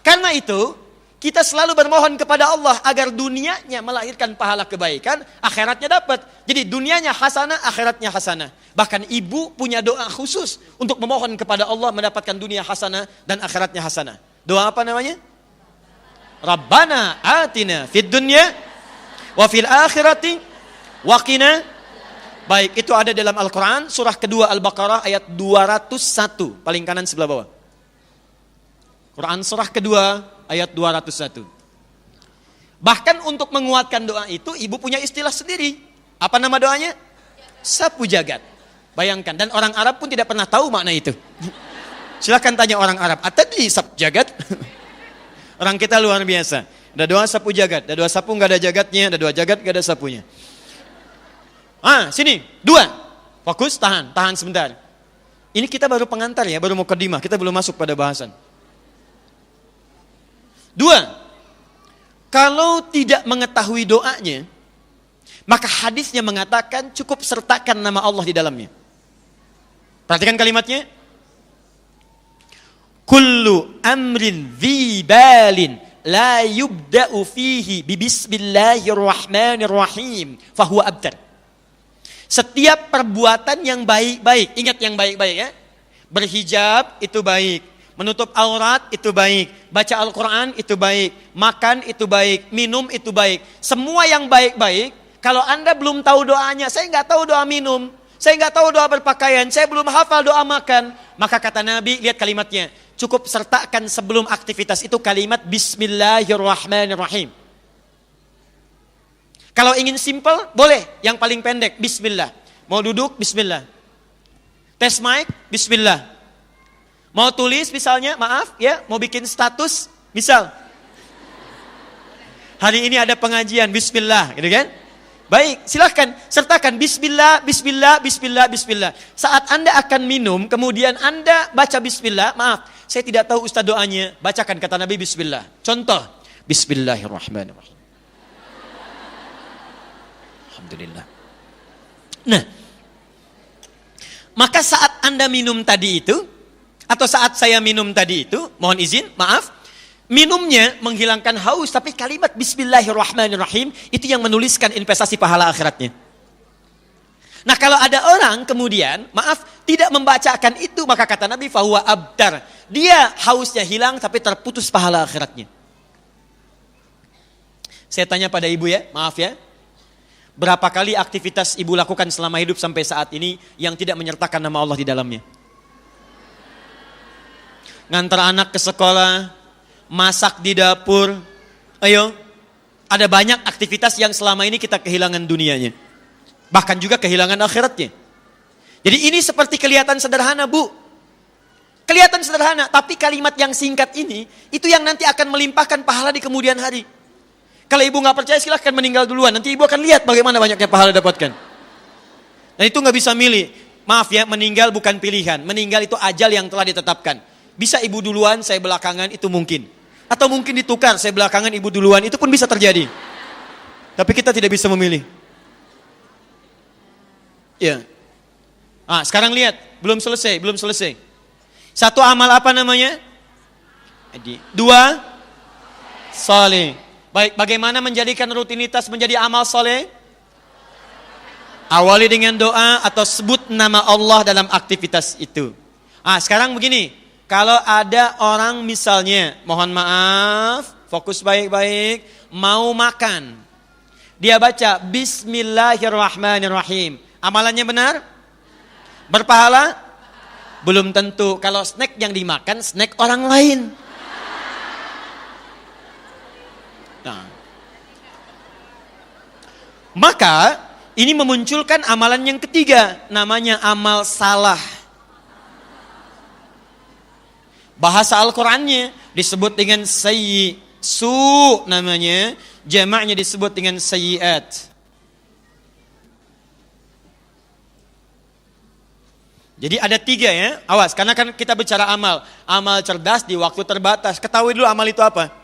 Karena itu, kita selalu bermohon kepada Allah agar dunianya melahirkan pahala kebaikan, akhiratnya dapat. Jadi dunianya hasanah, akhiratnya hasanah. Bahkan ibu punya doa khusus untuk memohon kepada Allah mendapatkan dunia hasanah dan akhiratnya hasanah. Doa apa namanya? Rabbana atina fid dunya wa fil akhirati wa qina. Baik, itu ada dalam Al-Quran, surah kedua Al-Baqarah ayat 201, paling kanan sebelah bawah. Quran surah kedua ayat 201. Bahkan untuk menguatkan doa itu ibu punya istilah sendiri. Apa nama doanya? Sapu jagat. Bayangkan, dan orang Arab pun tidak pernah tahu makna itu. Silakan tanya orang Arab, "Atadri sapu jagat?" Orang kita luar biasa. Ada doa sapu jagat, ada doa sapu nggak ada jagatnya, ada doa jagat nggak ada sapunya. Sini, 2. Fokus, tahan sebentar. Ini kita baru pengantar ya, baru mukadimah, kita belum masuk pada bahasan. 2. Kalau tidak mengetahui doanya, maka hadisnya mengatakan cukup sertakan nama Allah di dalamnya. Perhatikan kalimatnya. Kullu amrin dzibalin la yubda'u fihi bi bismillahirrahmanirrahim fahuwa abtar. Setiap perbuatan yang baik-baik, ingat yang baik-baik ya. Berhijab itu baik, menutup aurat itu baik, baca Al-Quran itu baik, makan itu baik, minum itu baik. Semua yang baik-baik, kalau Anda belum tahu doanya, saya nggak tahu doa minum, saya nggak tahu doa berpakaian, saya belum hafal doa makan, maka kata Nabi, lihat kalimatnya, cukup sertakan sebelum aktivitas itu kalimat Bismillahirrahmanirrahim. Kalau ingin simple, boleh yang paling pendek, Bismillah. Mau duduk, Bismillah. Tes mic, Bismillah. Mau tulis misalnya, maaf ya, mau bikin status, misal. Hari ini ada pengajian, Bismillah, gitu kan? Baik, silahkan sertakan Bismillah, Bismillah, Bismillah, Bismillah. Saat Anda akan minum, kemudian Anda baca Bismillah, maaf, saya tidak tahu ustaz doanya, bacakan kata Nabi Bismillah. Contoh, Bismillahirrahmanirrahim. Alhamdulillah. Nah, maka saat Anda minum tadi itu, atau saat saya minum tadi itu, mohon izin, maaf, minumnya menghilangkan haus, tapi kalimat Bismillahirrahmanirrahim itu yang menuliskan investasi pahala akhiratnya. Nah kalau ada orang kemudian, maaf, tidak membacakan itu, maka kata Nabi, fahuwa abtar. Dia hausnya hilang, tapi terputus pahala akhiratnya. Saya tanya pada ibu ya, maaf ya. Berapa kali aktivitas ibu lakukan selama hidup sampai saat ini yang tidak menyertakan nama Allah di dalamnya? Ngantar anak ke sekolah, masak di dapur, ayo. Ada banyak aktivitas yang selama ini kita kehilangan dunianya. Bahkan juga kehilangan akhiratnya. Jadi ini seperti kelihatan sederhana, Bu. Kelihatan sederhana, tapi kalimat yang singkat ini, itu yang nanti akan melimpahkan pahala di kemudian hari. Kalau ibu nggak percaya silahkan meninggal duluan. Nanti ibu akan lihat bagaimana banyaknya pahala dapatkan. Dan itu nggak bisa milih. Maaf ya, meninggal bukan pilihan. Meninggal itu ajal yang telah ditetapkan. Bisa ibu duluan, saya belakangan, itu mungkin. Atau mungkin ditukar, saya belakangan, ibu duluan, itu pun bisa terjadi. Tapi kita tidak bisa memilih. Ya. Sekarang lihat, belum selesai. Satu amal apa namanya? 2 saleh. Baik, bagaimana menjadikan rutinitas menjadi amal soleh? Awali dengan doa atau sebut nama Allah dalam aktivitas itu. Sekarang begini, kalau ada orang misalnya, mohon maaf, fokus baik-baik, mau makan. Dia baca Bismillahirrahmanirrahim. Amalannya benar? Berpahala? Belum tentu. Kalau snack yang dimakan, snack orang lain. Nah. Maka ini memunculkan amalan yang ketiga, namanya amal salah. Bahasa Al-Qur'annya disebut dengan su namanya, jamaknya disebut dengan sayyiat. Jadi ada 3 ya, awas, karena kan kita bicara amal cerdas di waktu terbatas. Ketahui dulu amal itu apa.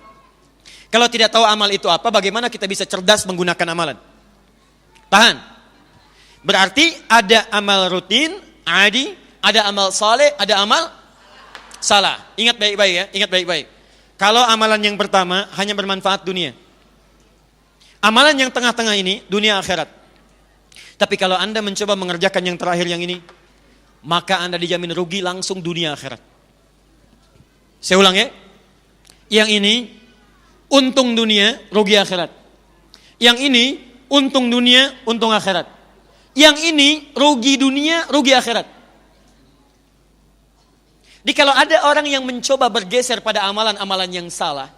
Kalau tidak tahu amal itu apa, bagaimana kita bisa cerdas menggunakan amalan? Tahan. Berarti ada amal rutin, adi, ada amal saleh, ada amal salah. Ingat baik-baik ya, ingat baik-baik. Kalau amalan yang pertama hanya bermanfaat dunia. Amalan yang tengah-tengah ini dunia akhirat. Tapi kalau Anda mencoba mengerjakan yang terakhir yang ini, maka Anda dijamin rugi langsung dunia akhirat. Saya ulang ya. Yang ini untung dunia, rugi akhirat. Yang ini untung dunia, untung akhirat. Yang ini rugi dunia, rugi akhirat. Jadi kalau ada orang yang mencoba bergeser pada amalan-amalan yang salah,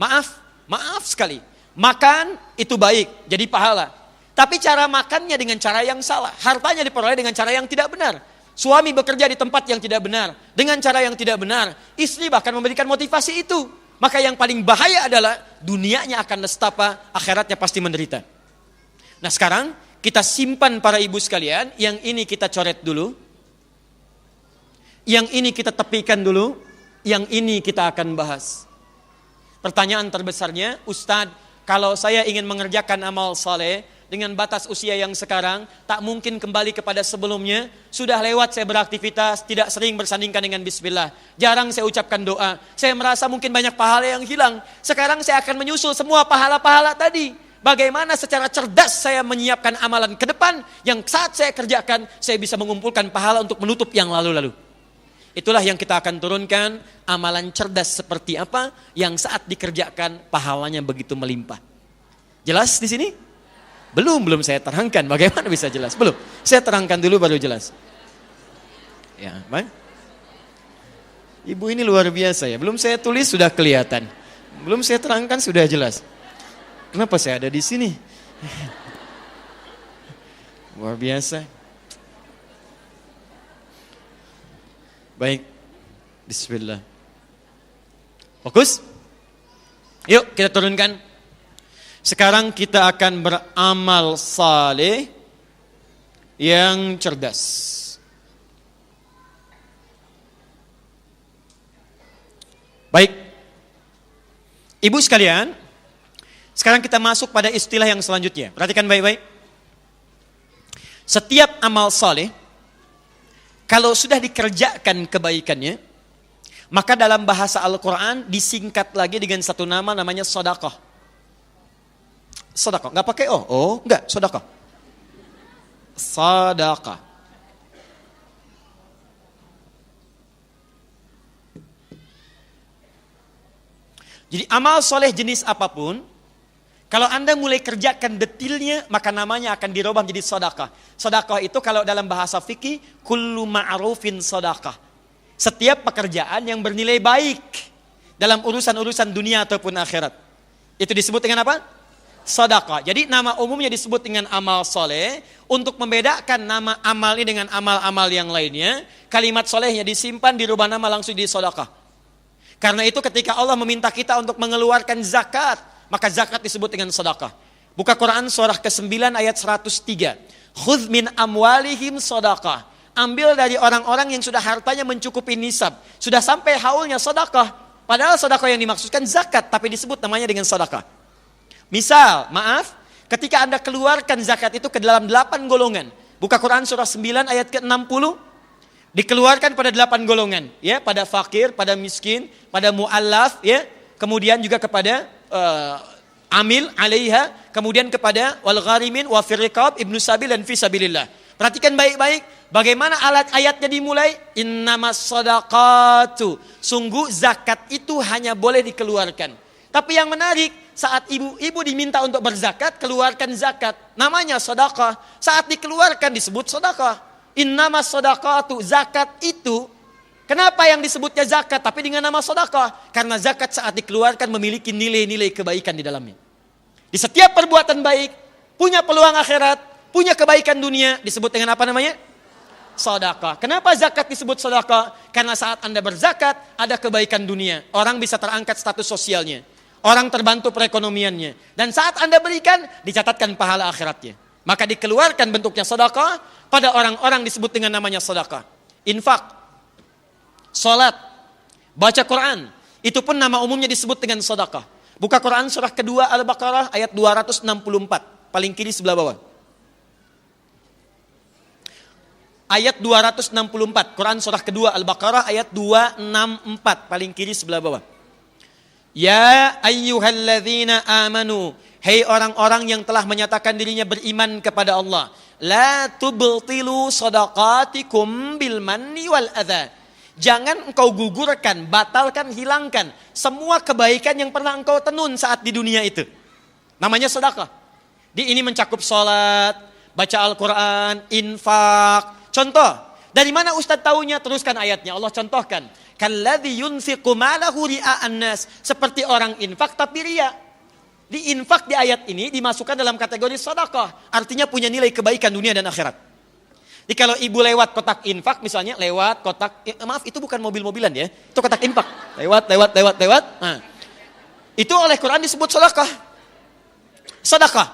maaf sekali. Makan itu baik, jadi pahala. Tapi cara makannya dengan cara yang salah. Hartanya diperoleh dengan cara yang tidak benar. Suami bekerja di tempat yang tidak benar, dengan cara yang tidak benar. Istri bahkan memberikan motivasi itu. Maka yang paling bahaya adalah dunianya akan nestapa, akhiratnya pasti menderita. Nah sekarang kita simpan para ibu sekalian, yang ini kita coret dulu. Yang ini kita tepikan dulu, yang ini kita akan bahas. Pertanyaan terbesarnya, Ustadz, kalau saya ingin mengerjakan amal saleh dengan batas usia yang sekarang, tak mungkin kembali kepada sebelumnya. Sudah lewat saya beraktivitas, tidak sering bersandingkan dengan bismillah. Jarang saya ucapkan doa. Saya merasa mungkin banyak pahala yang hilang. Sekarang saya akan menyusul semua pahala-pahala tadi. Bagaimana secara cerdas saya menyiapkan amalan ke depan, yang saat saya kerjakan, saya bisa mengumpulkan pahala untuk menutup yang lalu-lalu. Itulah yang kita akan turunkan, amalan cerdas seperti apa yang saat dikerjakan pahalanya begitu melimpah. Jelas di sini? Belum saya terangkan. Bagaimana bisa jelas? Belum. Saya terangkan dulu baru jelas. Ya, baik. Ibu ini luar biasa ya. Belum saya tulis sudah kelihatan. Belum saya terangkan sudah jelas. Kenapa saya ada di sini? Luar biasa. Baik, bismillah. Fokus. Yuk kita turunkan. Sekarang kita akan beramal saleh yang cerdas. Baik. Ibu sekalian, sekarang kita masuk pada istilah yang selanjutnya. Perhatikan baik-baik. Setiap amal saleh, kalau sudah dikerjakan kebaikannya, maka dalam bahasa Al-Quran disingkat lagi dengan satu nama, namanya sedekah. Sedekah, nggak pakai enggak, sedekah. Sedekah. Jadi amal soleh jenis apapun, kalau Anda mulai kerjakan detailnya, maka namanya akan dirubah menjadi sedekah. Sedekah itu kalau dalam bahasa fikih, kullu ma'rufin sedekah. Setiap pekerjaan yang bernilai baik dalam urusan-urusan dunia ataupun akhirat. Itu disebut dengan apa? Sedekah. Jadi nama umumnya disebut dengan amal soleh. Untuk membedakan nama amal ini dengan amal-amal yang lainnya, kalimat solehnya disimpan, dirubah nama langsung di sedekah. Karena itu ketika Allah meminta kita untuk mengeluarkan zakat, maka zakat disebut dengan sedekah. Buka Quran surah ke-9 ayat 103. Khudz min amwalihim sedekah. Ambil dari orang-orang yang sudah hartanya mencukupi nisab, sudah sampai haulnya sedekah. Padahal sedekah yang dimaksudkan zakat, tapi disebut namanya dengan sedekah. Misal, ketika Anda keluarkan zakat itu ke dalam 8 golongan. Buka Quran surah 9 ayat ke-60. Dikeluarkan pada 8 golongan, ya, pada fakir, pada miskin, pada mu'allaf, ya, kemudian juga kepada amil alaiha, kemudian kepada wal gharimin wa fir riqab, ibnu sabil dan fi sabilillah. Perhatikan baik-baik bagaimana ayatnya dimulai, innamas shadaqatu. Sungguh zakat itu hanya boleh dikeluarkan. Tapi yang menarik, saat ibu diminta untuk berzakat, keluarkan zakat. Namanya sedekah. Saat dikeluarkan disebut sedekah. Innamas shadaqatu, zakat itu. Kenapa yang disebutnya zakat tapi dengan nama sedekah? Karena zakat saat dikeluarkan memiliki nilai-nilai kebaikan di dalamnya. Di setiap perbuatan baik, punya peluang akhirat, punya kebaikan dunia, disebut dengan apa namanya? Sedekah. Kenapa zakat disebut sedekah? Karena saat Anda berzakat, ada kebaikan dunia. Orang bisa terangkat status sosialnya. Orang terbantu perekonomiannya. Dan saat Anda berikan, dicatatkan pahala akhiratnya. Maka dikeluarkan bentuknya sedekah, pada orang-orang disebut dengan namanya sedekah. Infak, salat, baca Quran, itu pun nama umumnya disebut dengan sedekah. Buka Quran surah kedua Al-Baqarah ayat 264, paling kiri sebelah bawah. Ayat 264, Quran surah kedua Al-Baqarah ayat 264, paling kiri sebelah bawah. Ya ayyuhalladzina amanu, hei orang-orang yang telah menyatakan dirinya beriman kepada Allah, la tubtilu shadaqatikum bil manni wal adza. Jangan engkau gugurkan, batalkan, hilangkan semua kebaikan yang pernah engkau tenun saat di dunia itu. Namanya sedekah. Ini mencakup sholat, baca Al-Quran, infak. Contoh, Dari mana Ustaz taunya? Teruskan ayatnya. Allah contohkan. Kalladzi yunfiqu malahu ria'an nas. Seperti orang infak tapi riya. Di infak di ayat ini dimasukkan dalam kategori sedekah. Artinya punya nilai kebaikan dunia dan akhirat. Jadi kalau ibu lewat kotak infak misalnya, lewat kotak, maaf itu bukan mobil-mobilan ya. Itu kotak infak. Lewat. Nah, itu oleh Quran disebut sedekah. Sedekah.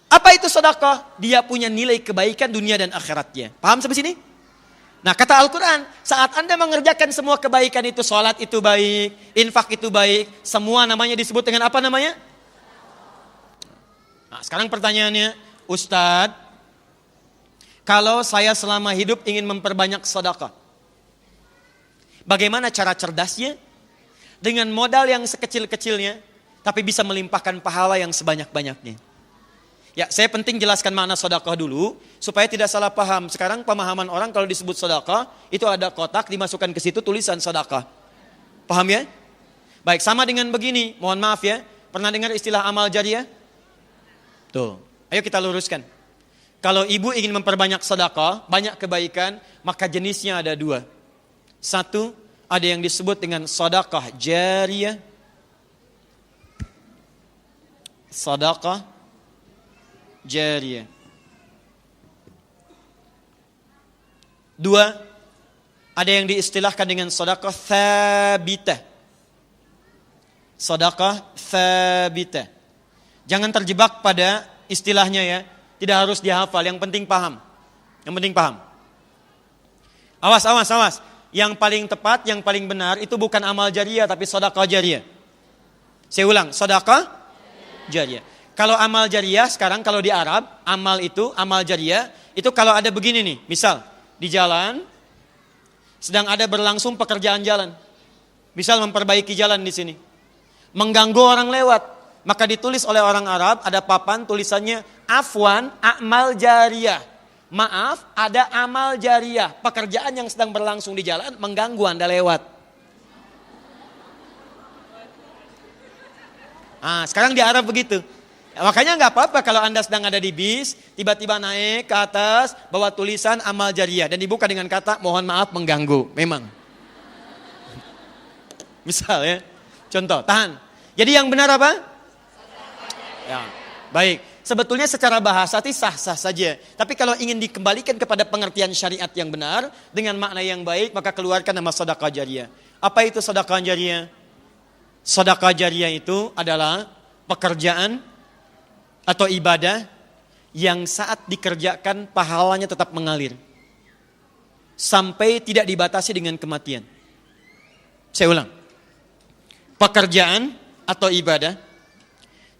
Apa itu sedekah? Dia punya nilai kebaikan dunia dan akhiratnya. Paham sampai sini? Nah kata Al-Quran, saat Anda mengerjakan semua kebaikan itu, sholat itu baik, infak itu baik, semua namanya disebut dengan apa namanya? Nah sekarang pertanyaannya, Ustadz, kalau saya selama hidup ingin memperbanyak sedekah, bagaimana cara cerdasnya? Dengan modal yang sekecil-kecilnya, tapi bisa melimpahkan pahala yang sebanyak-banyaknya. Ya, saya penting jelaskan makna sedekah dulu supaya tidak salah paham. Sekarang pemahaman orang kalau disebut sedekah itu ada kotak dimasukkan ke situ tulisan sedekah. Paham ya? Baik, sama dengan begini. Mohon maaf ya. Pernah dengar istilah amal jariah? Tuh. Ayo kita luruskan. Kalau ibu ingin memperbanyak sedekah, banyak kebaikan, maka jenisnya ada dua. Satu, ada yang disebut dengan sedekah jariah. Sedekah jariah. Dua, ada yang diistilahkan dengan sedekah tsabitah. Sedekah tsabitah. Jangan terjebak pada istilahnya ya. Tidak harus dihafal, yang penting paham. Yang penting paham. Awas. Yang paling tepat, yang paling benar itu bukan amal jariah tapi sedekah jariah. Saya ulang, sedekah jariah. Kalau amal jariah sekarang kalau di Arab, amal jariah itu kalau ada begini nih, misal di jalan sedang ada berlangsung pekerjaan jalan. Misal memperbaiki jalan di sini. Mengganggu orang lewat, maka ditulis oleh orang Arab ada papan tulisannya afwan amal jariah. Maaf, ada amal jariah, pekerjaan yang sedang berlangsung di jalan mengganggu Anda lewat. Nah, sekarang di Arab begitu. Makanya nggak apa-apa kalau Anda sedang ada di bis, tiba-tiba naik ke atas, bawa tulisan amal jariah dan dibuka dengan kata mohon maaf mengganggu. Memang. Misal ya, contoh, tahan. Jadi yang benar apa? Ya, baik. Sebetulnya secara bahasa itu sah-sah saja. Tapi kalau ingin dikembalikan kepada pengertian syariat yang benar, dengan makna yang baik, maka keluarkan nama sedekah jariah. Apa itu sedekah jariah? Sedekah jariah itu adalah pekerjaan atau ibadah yang saat dikerjakan pahalanya tetap mengalir. Sampai tidak dibatasi dengan kematian. Saya ulang. Pekerjaan atau ibadah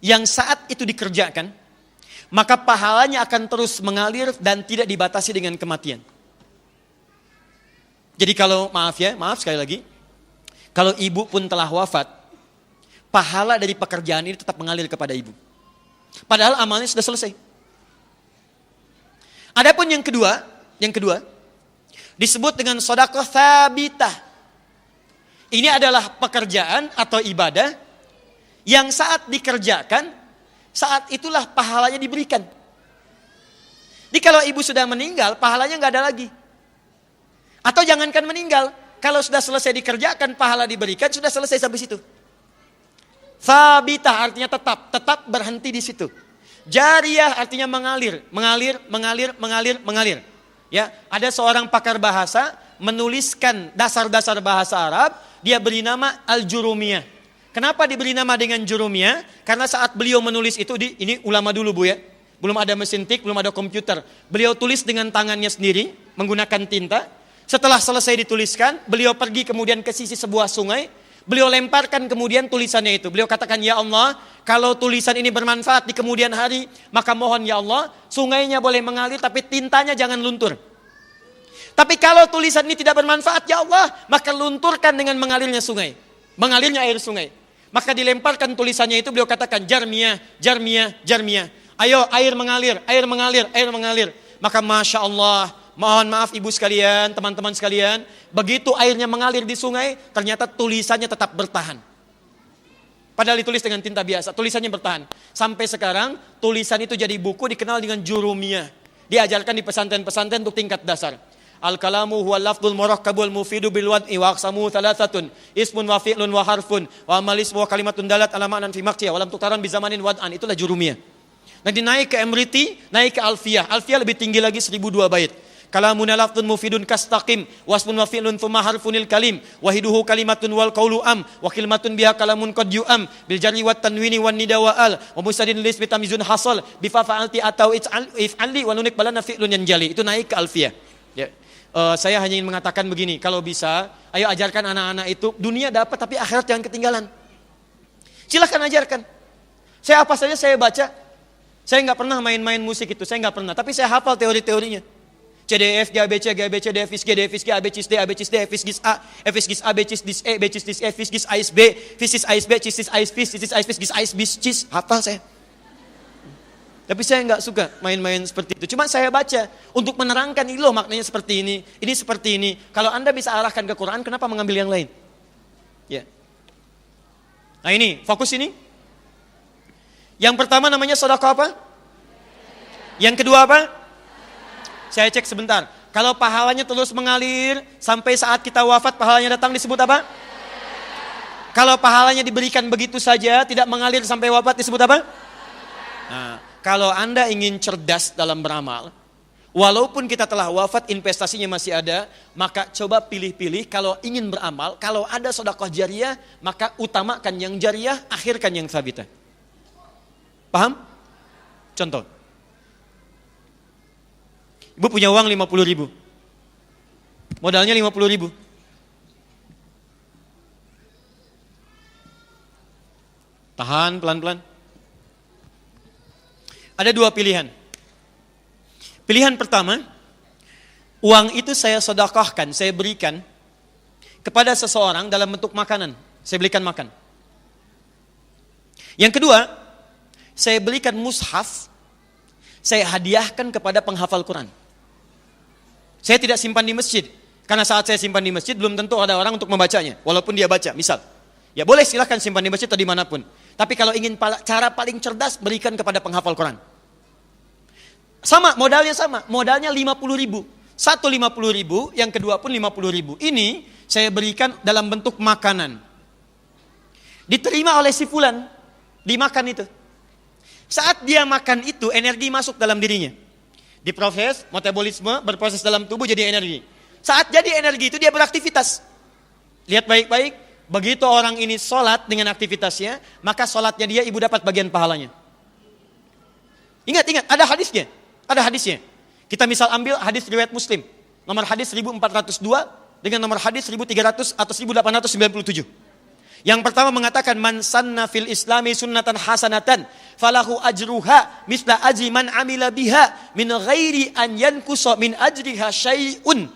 yang saat itu dikerjakan, maka pahalanya akan terus mengalir dan tidak dibatasi dengan kematian. Jadi kalau, maaf sekali lagi, kalau ibu pun telah wafat, pahala dari pekerjaan ini tetap mengalir kepada ibu. Padahal amalnya sudah selesai. Adapun yang kedua disebut dengan sedekah tsabitah. Ini adalah pekerjaan atau ibadah yang saat dikerjakan, saat itulah pahalanya diberikan. Jadi kalau ibu sudah meninggal, pahalanya nggak ada lagi. Atau jangankan meninggal, kalau sudah selesai dikerjakan, pahala diberikan, sudah selesai sampai situ. Tsabitah artinya tetap berhenti di situ. Jariah artinya mengalir. Ya, ada seorang pakar bahasa menuliskan dasar-dasar bahasa Arab, dia beri nama Al-Jurumiyah. Kenapa diberi nama dengan Jurumiyah? Karena saat beliau menulis itu, ini ulama dulu Bu ya, belum ada mesin tik, belum ada komputer. Beliau tulis dengan tangannya sendiri, menggunakan tinta. Setelah selesai dituliskan, beliau pergi kemudian ke sisi sebuah sungai. Beliau lemparkan kemudian tulisannya itu. Beliau katakan, ya Allah, kalau tulisan ini bermanfaat di kemudian hari, maka mohon ya Allah, sungainya boleh mengalir tapi tintanya jangan luntur. Tapi kalau tulisan ini tidak bermanfaat ya Allah, maka lunturkan dengan mengalirnya sungai. Mengalirnya air sungai. Maka dilemparkan tulisannya itu, beliau katakan, jarmiyah. Ayo air mengalir. Maka Masya Allah, mohon maaf ibu sekalian, teman-teman sekalian, begitu airnya mengalir di sungai, ternyata tulisannya tetap bertahan. Padahal ditulis dengan tinta biasa, tulisannya bertahan. Sampai sekarang, tulisan itu jadi buku dikenal dengan Jurumiyah. Diajarkan di pesantren-pesantren untuk tingkat dasar. Al-kalamu huwa lafdul murakkabul mufidu bil wad'i wa aqsamu thalathatun ismun wa fi'lun wa harfun wa amal ismu wa kalimatun dalat ala ma'nan fi maqtiya wa lam tuqtaran bi zamanin wad'an. Itulah jurumiyah. Nanti naik ke Emriti, naik ke Alfiyah. Alfiyah lebih tinggi lagi 1002 bait. Kalamuna lafdun mufidun kastaqim wasmun wa fi'lun thumma harfunil kalim wahiduhu kalimatun wal qawlu am wa kalimatun biha kalamun qad yu'am bil jarri wat tanwini wan nida wa al wa musadin lis bitamizun hasal bi fa fa'alti atau if'ali wa nunik balana fi'lun yanjali. Itu naik ke Alfiyah. Ya. Saya hanya ingin mengatakan begini, kalau bisa, ayo ajarkan anak-anak itu, dunia dapat tapi akhirat jangan ketinggalan. Silakan ajarkan. Saya apa saja saya baca. Saya nggak pernah main-main musik itu, saya nggak pernah. Tapi saya hafal teori-teorinya. CDF, GABC, GABC, DFIS, G, DFIS, G, ABCIS, D, ABCIS, D, FIS, GIS A, FIS, GIS A, BCIS, DIS E, BCIS, DIS E, FIS, GIS, AIS B, FISIS, AIS B, CISIS, AIS FIS, CISIS, AIS FIS, GIS, AIS BIS, CIS. Hafal saya. Tapi saya nggak suka main-main seperti itu. Cuma saya baca untuk menerangkan ini loh maknanya seperti ini seperti ini. Kalau Anda bisa arahkan ke Quran, kenapa mengambil yang lain? Ya. Nah ini, fokus ini. Yang pertama namanya sedekah apa? Yang kedua apa? Saya cek sebentar. Kalau pahalanya terus mengalir sampai saat kita wafat, pahalanya datang disebut apa? Kalau pahalanya diberikan begitu saja, tidak mengalir sampai wafat, disebut apa? Nah, kalau Anda ingin cerdas dalam beramal, walaupun kita telah wafat, investasinya masih ada, maka coba pilih-pilih kalau ingin beramal, kalau ada sedekah jariyah, maka utamakan yang jariyah, akhirkan yang thabitah. Paham? Contoh. Ibu punya uang 50.000. Modalnya 50.000. Tahan pelan-pelan. Ada dua pilihan. Pilihan pertama, uang itu saya sedekahkan, saya berikan kepada seseorang dalam bentuk makanan. Saya belikan makan. Yang kedua, saya belikan mushaf, saya hadiahkan kepada penghafal Quran. Saya tidak simpan di masjid, karena saat saya simpan di masjid belum tentu ada orang untuk membacanya, walaupun dia baca, misal. Ya boleh silahkan simpan di masjid atau dimanapun. Tapi kalau ingin cara paling cerdas, berikan kepada penghafal Quran. Sama, modalnya sama, modalnya 50.000. Satu 50.000, yang kedua pun 50.000. Ini saya berikan dalam bentuk makanan. Diterima oleh si fulan, dimakan itu. Saat dia makan itu, energi masuk dalam dirinya. Diproses, metabolisme, berproses dalam tubuh jadi energi. Saat jadi energi itu dia beraktivitas. Lihat baik-baik, begitu orang ini sholat dengan aktivitasnya, maka sholatnya dia ibu dapat bagian pahalanya. Ingat, ada hadisnya. Ada hadisnya. Kita misal ambil hadis riwayat Muslim. Nomor hadis 1402 dengan nomor hadis 1300 atau 1897. Yang pertama mengatakan man sanna fil islami sunnatan hasanatan falahu ajruha misla ajri man amila biha min ghairi an yankusa min ajriha syai'un.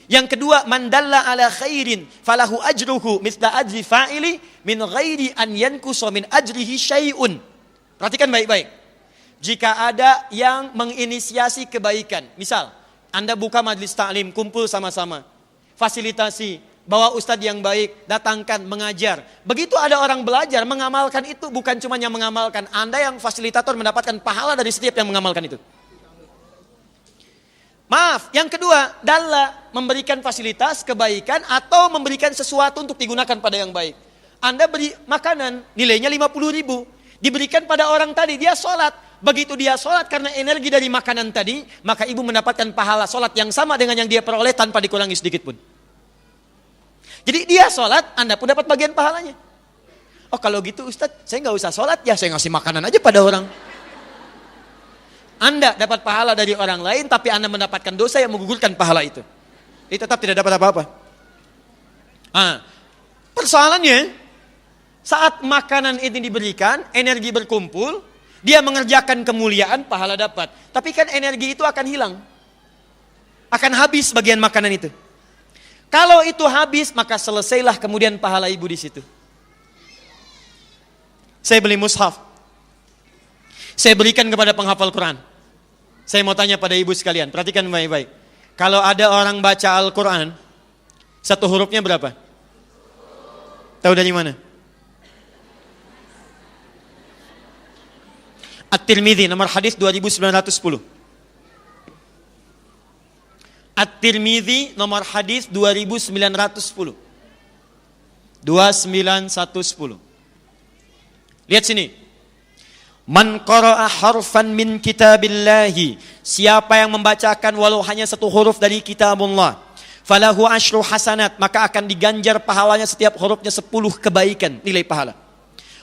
Yang kedua man dalla ala khairin falahu ajruhu misla ajri fa'ili min ghairi an yankusa min ajrihi syai'un. Perhatikan baik-baik. Jika ada yang menginisiasi kebaikan, misal Anda buka majlis ta'lim, kumpul sama-sama, fasilitasi, bawa ustadz yang baik, datangkan, mengajar. Begitu ada orang belajar, mengamalkan itu bukan cuma yang mengamalkan. Anda yang fasilitator mendapatkan pahala dari setiap yang mengamalkan itu. Maaf, yang kedua, dalla, memberikan fasilitas, kebaikan, atau memberikan sesuatu untuk digunakan pada yang baik. Anda beri makanan, nilainya 50.000. Diberikan pada orang tadi, dia sholat. Begitu dia sholat karena energi dari makanan tadi, maka ibu mendapatkan pahala sholat yang sama dengan yang dia peroleh tanpa dikurangi sedikit pun. Jadi dia sholat, Anda pun dapat bagian pahalanya. Oh kalau gitu Ustadz, saya nggak usah sholat ya, saya ngasih makanan aja pada orang. Anda dapat pahala dari orang lain, tapi Anda mendapatkan dosa yang menggugurkan pahala itu. Itu tetap tidak dapat apa-apa. Persoalannya, saat makanan ini diberikan, energi berkumpul, dia mengerjakan kemuliaan, pahala dapat. Tapi kan energi itu akan hilang. Akan habis bagian makanan itu. Kalau itu habis, maka selesailah kemudian pahala ibu di situ. Saya beli mushaf. Saya berikan kepada penghafal Quran. Saya mau tanya pada ibu sekalian, perhatikan baik-baik. Kalau ada orang baca Al-Quran, satu hurufnya berapa? Tahu dari mana? At-Tirmidzi nomor hadis 2910. At-Tirmidzi nomor hadis 2910. 29110. Lihat sini. Man qara'a harfan min kitabillahi, siapa yang membacakan walau hanya satu huruf dari kitabullah, falahu asyru hasanat, maka akan diganjar pahalanya setiap hurufnya 10 kebaikan nilai pahala.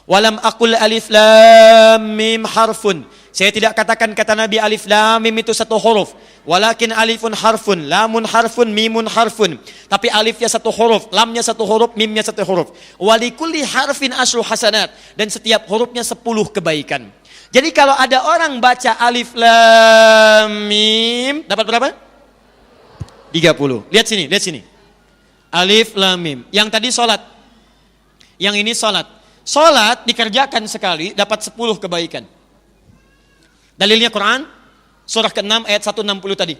Walam aqul alif lam mim harfun, saya tidak katakan kata Nabi alif lam mim itu satu huruf, walakin alifun harfun, lamun harfun, mimun harfun, tapi alifnya satu huruf, lamnya satu huruf, mimnya satu huruf. Walikulli harfin asyru hasanat, dan setiap hurufnya 10 kebaikan. Jadi kalau ada orang baca alif lam mim, dapat berapa? 30. Lihat sini. Alif lam mim. Yang tadi salat. Yang ini salat. Salat dikerjakan sekali dapat 10 kebaikan. Dalilnya Quran surah ke-6 ayat 160 tadi.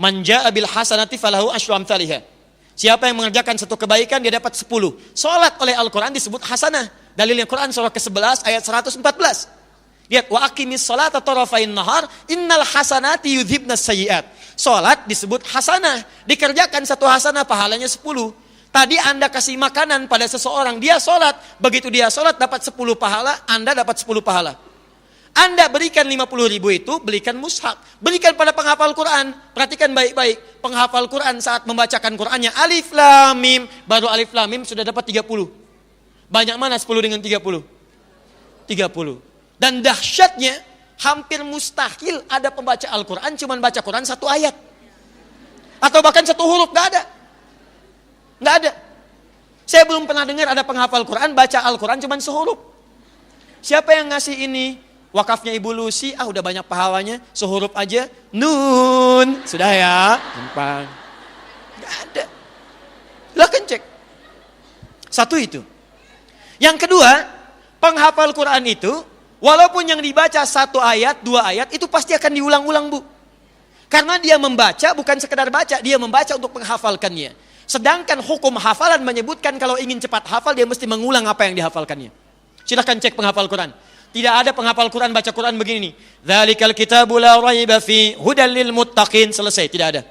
Man jaa bil hasanati falahu asyru amsalihha. Siapa yang mengerjakan satu kebaikan dia dapat 10. Salat oleh Al-Qur'an disebut hasanah. Dalilnya Quran surah ke-11 ayat 114. Lihat, wa aqimis salata tarafain nahar innal hasanati yudhibnas sayyiat. Salat disebut hasanah, dikerjakan satu hasanah pahalanya 10. Tadi Anda kasih makanan pada seseorang, dia salat, begitu dia salat dapat 10 pahala, Anda dapat 10 pahala. Anda berikan 50.000 itu, belikan mushaf, berikan pada penghafal Quran. Perhatikan baik-baik, penghafal Quran saat membacakan Qurannya alif lam mim, baru alif lam mim sudah dapat 30. Banyak mana 10 dengan 30? 30. Dan dahsyatnya, hampir mustahil ada pembaca Al-Quran cuman baca Quran satu ayat. Atau bahkan satu huruf, gak ada. Gak ada. Saya belum pernah dengar ada penghafal Quran baca Al-Quran cuman sehuruf. Siapa yang ngasih ini? Wakafnya Ibu Lucy, udah banyak pahalanya, sehuruf aja. Nun, sudah ya. Gampang. Gak ada. Silahkan cek. Satu itu. Yang kedua, penghafal Quran itu, walaupun yang dibaca satu ayat, 2 ayat, itu pasti akan diulang-ulang, Bu. Karena dia membaca, bukan sekedar baca, dia membaca untuk menghafalkannya. Sedangkan hukum hafalan menyebutkan kalau ingin cepat hafal, dia mesti mengulang apa yang dihafalkannya. Silahkan cek penghafal Quran. Tidak ada penghafal Quran baca Quran begini. Dzalikal kitabu la raiba fi hudal lil muttaqin. Selesai, tidak ada.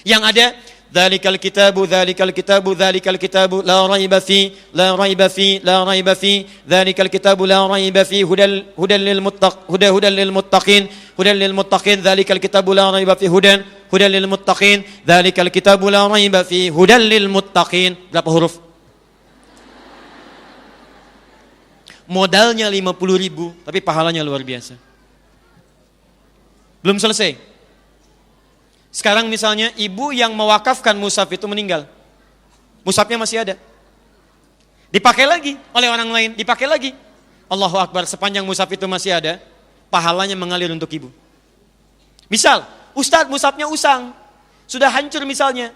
Yang ada dzalikal kitabu la raiba fi dzalikal kitabu la raiba fi hudal lil muttaqin dzalikal kitabu la raiba fi hudal lil muttaqin dzalikal kitabu la raiba fi hudal lil muttaqin. Berapa huruf? Modalnya 50.000, tapi pahalanya luar biasa. Belum selesai. Sekarang misalnya ibu yang mewakafkan mushaf itu meninggal. Mushafnya masih ada. Dipakai lagi oleh orang lain, dipakai lagi. Allahu Akbar, sepanjang mushaf itu masih ada, pahalanya mengalir untuk ibu. Misal, Ustadz mushafnya usang, sudah hancur misalnya,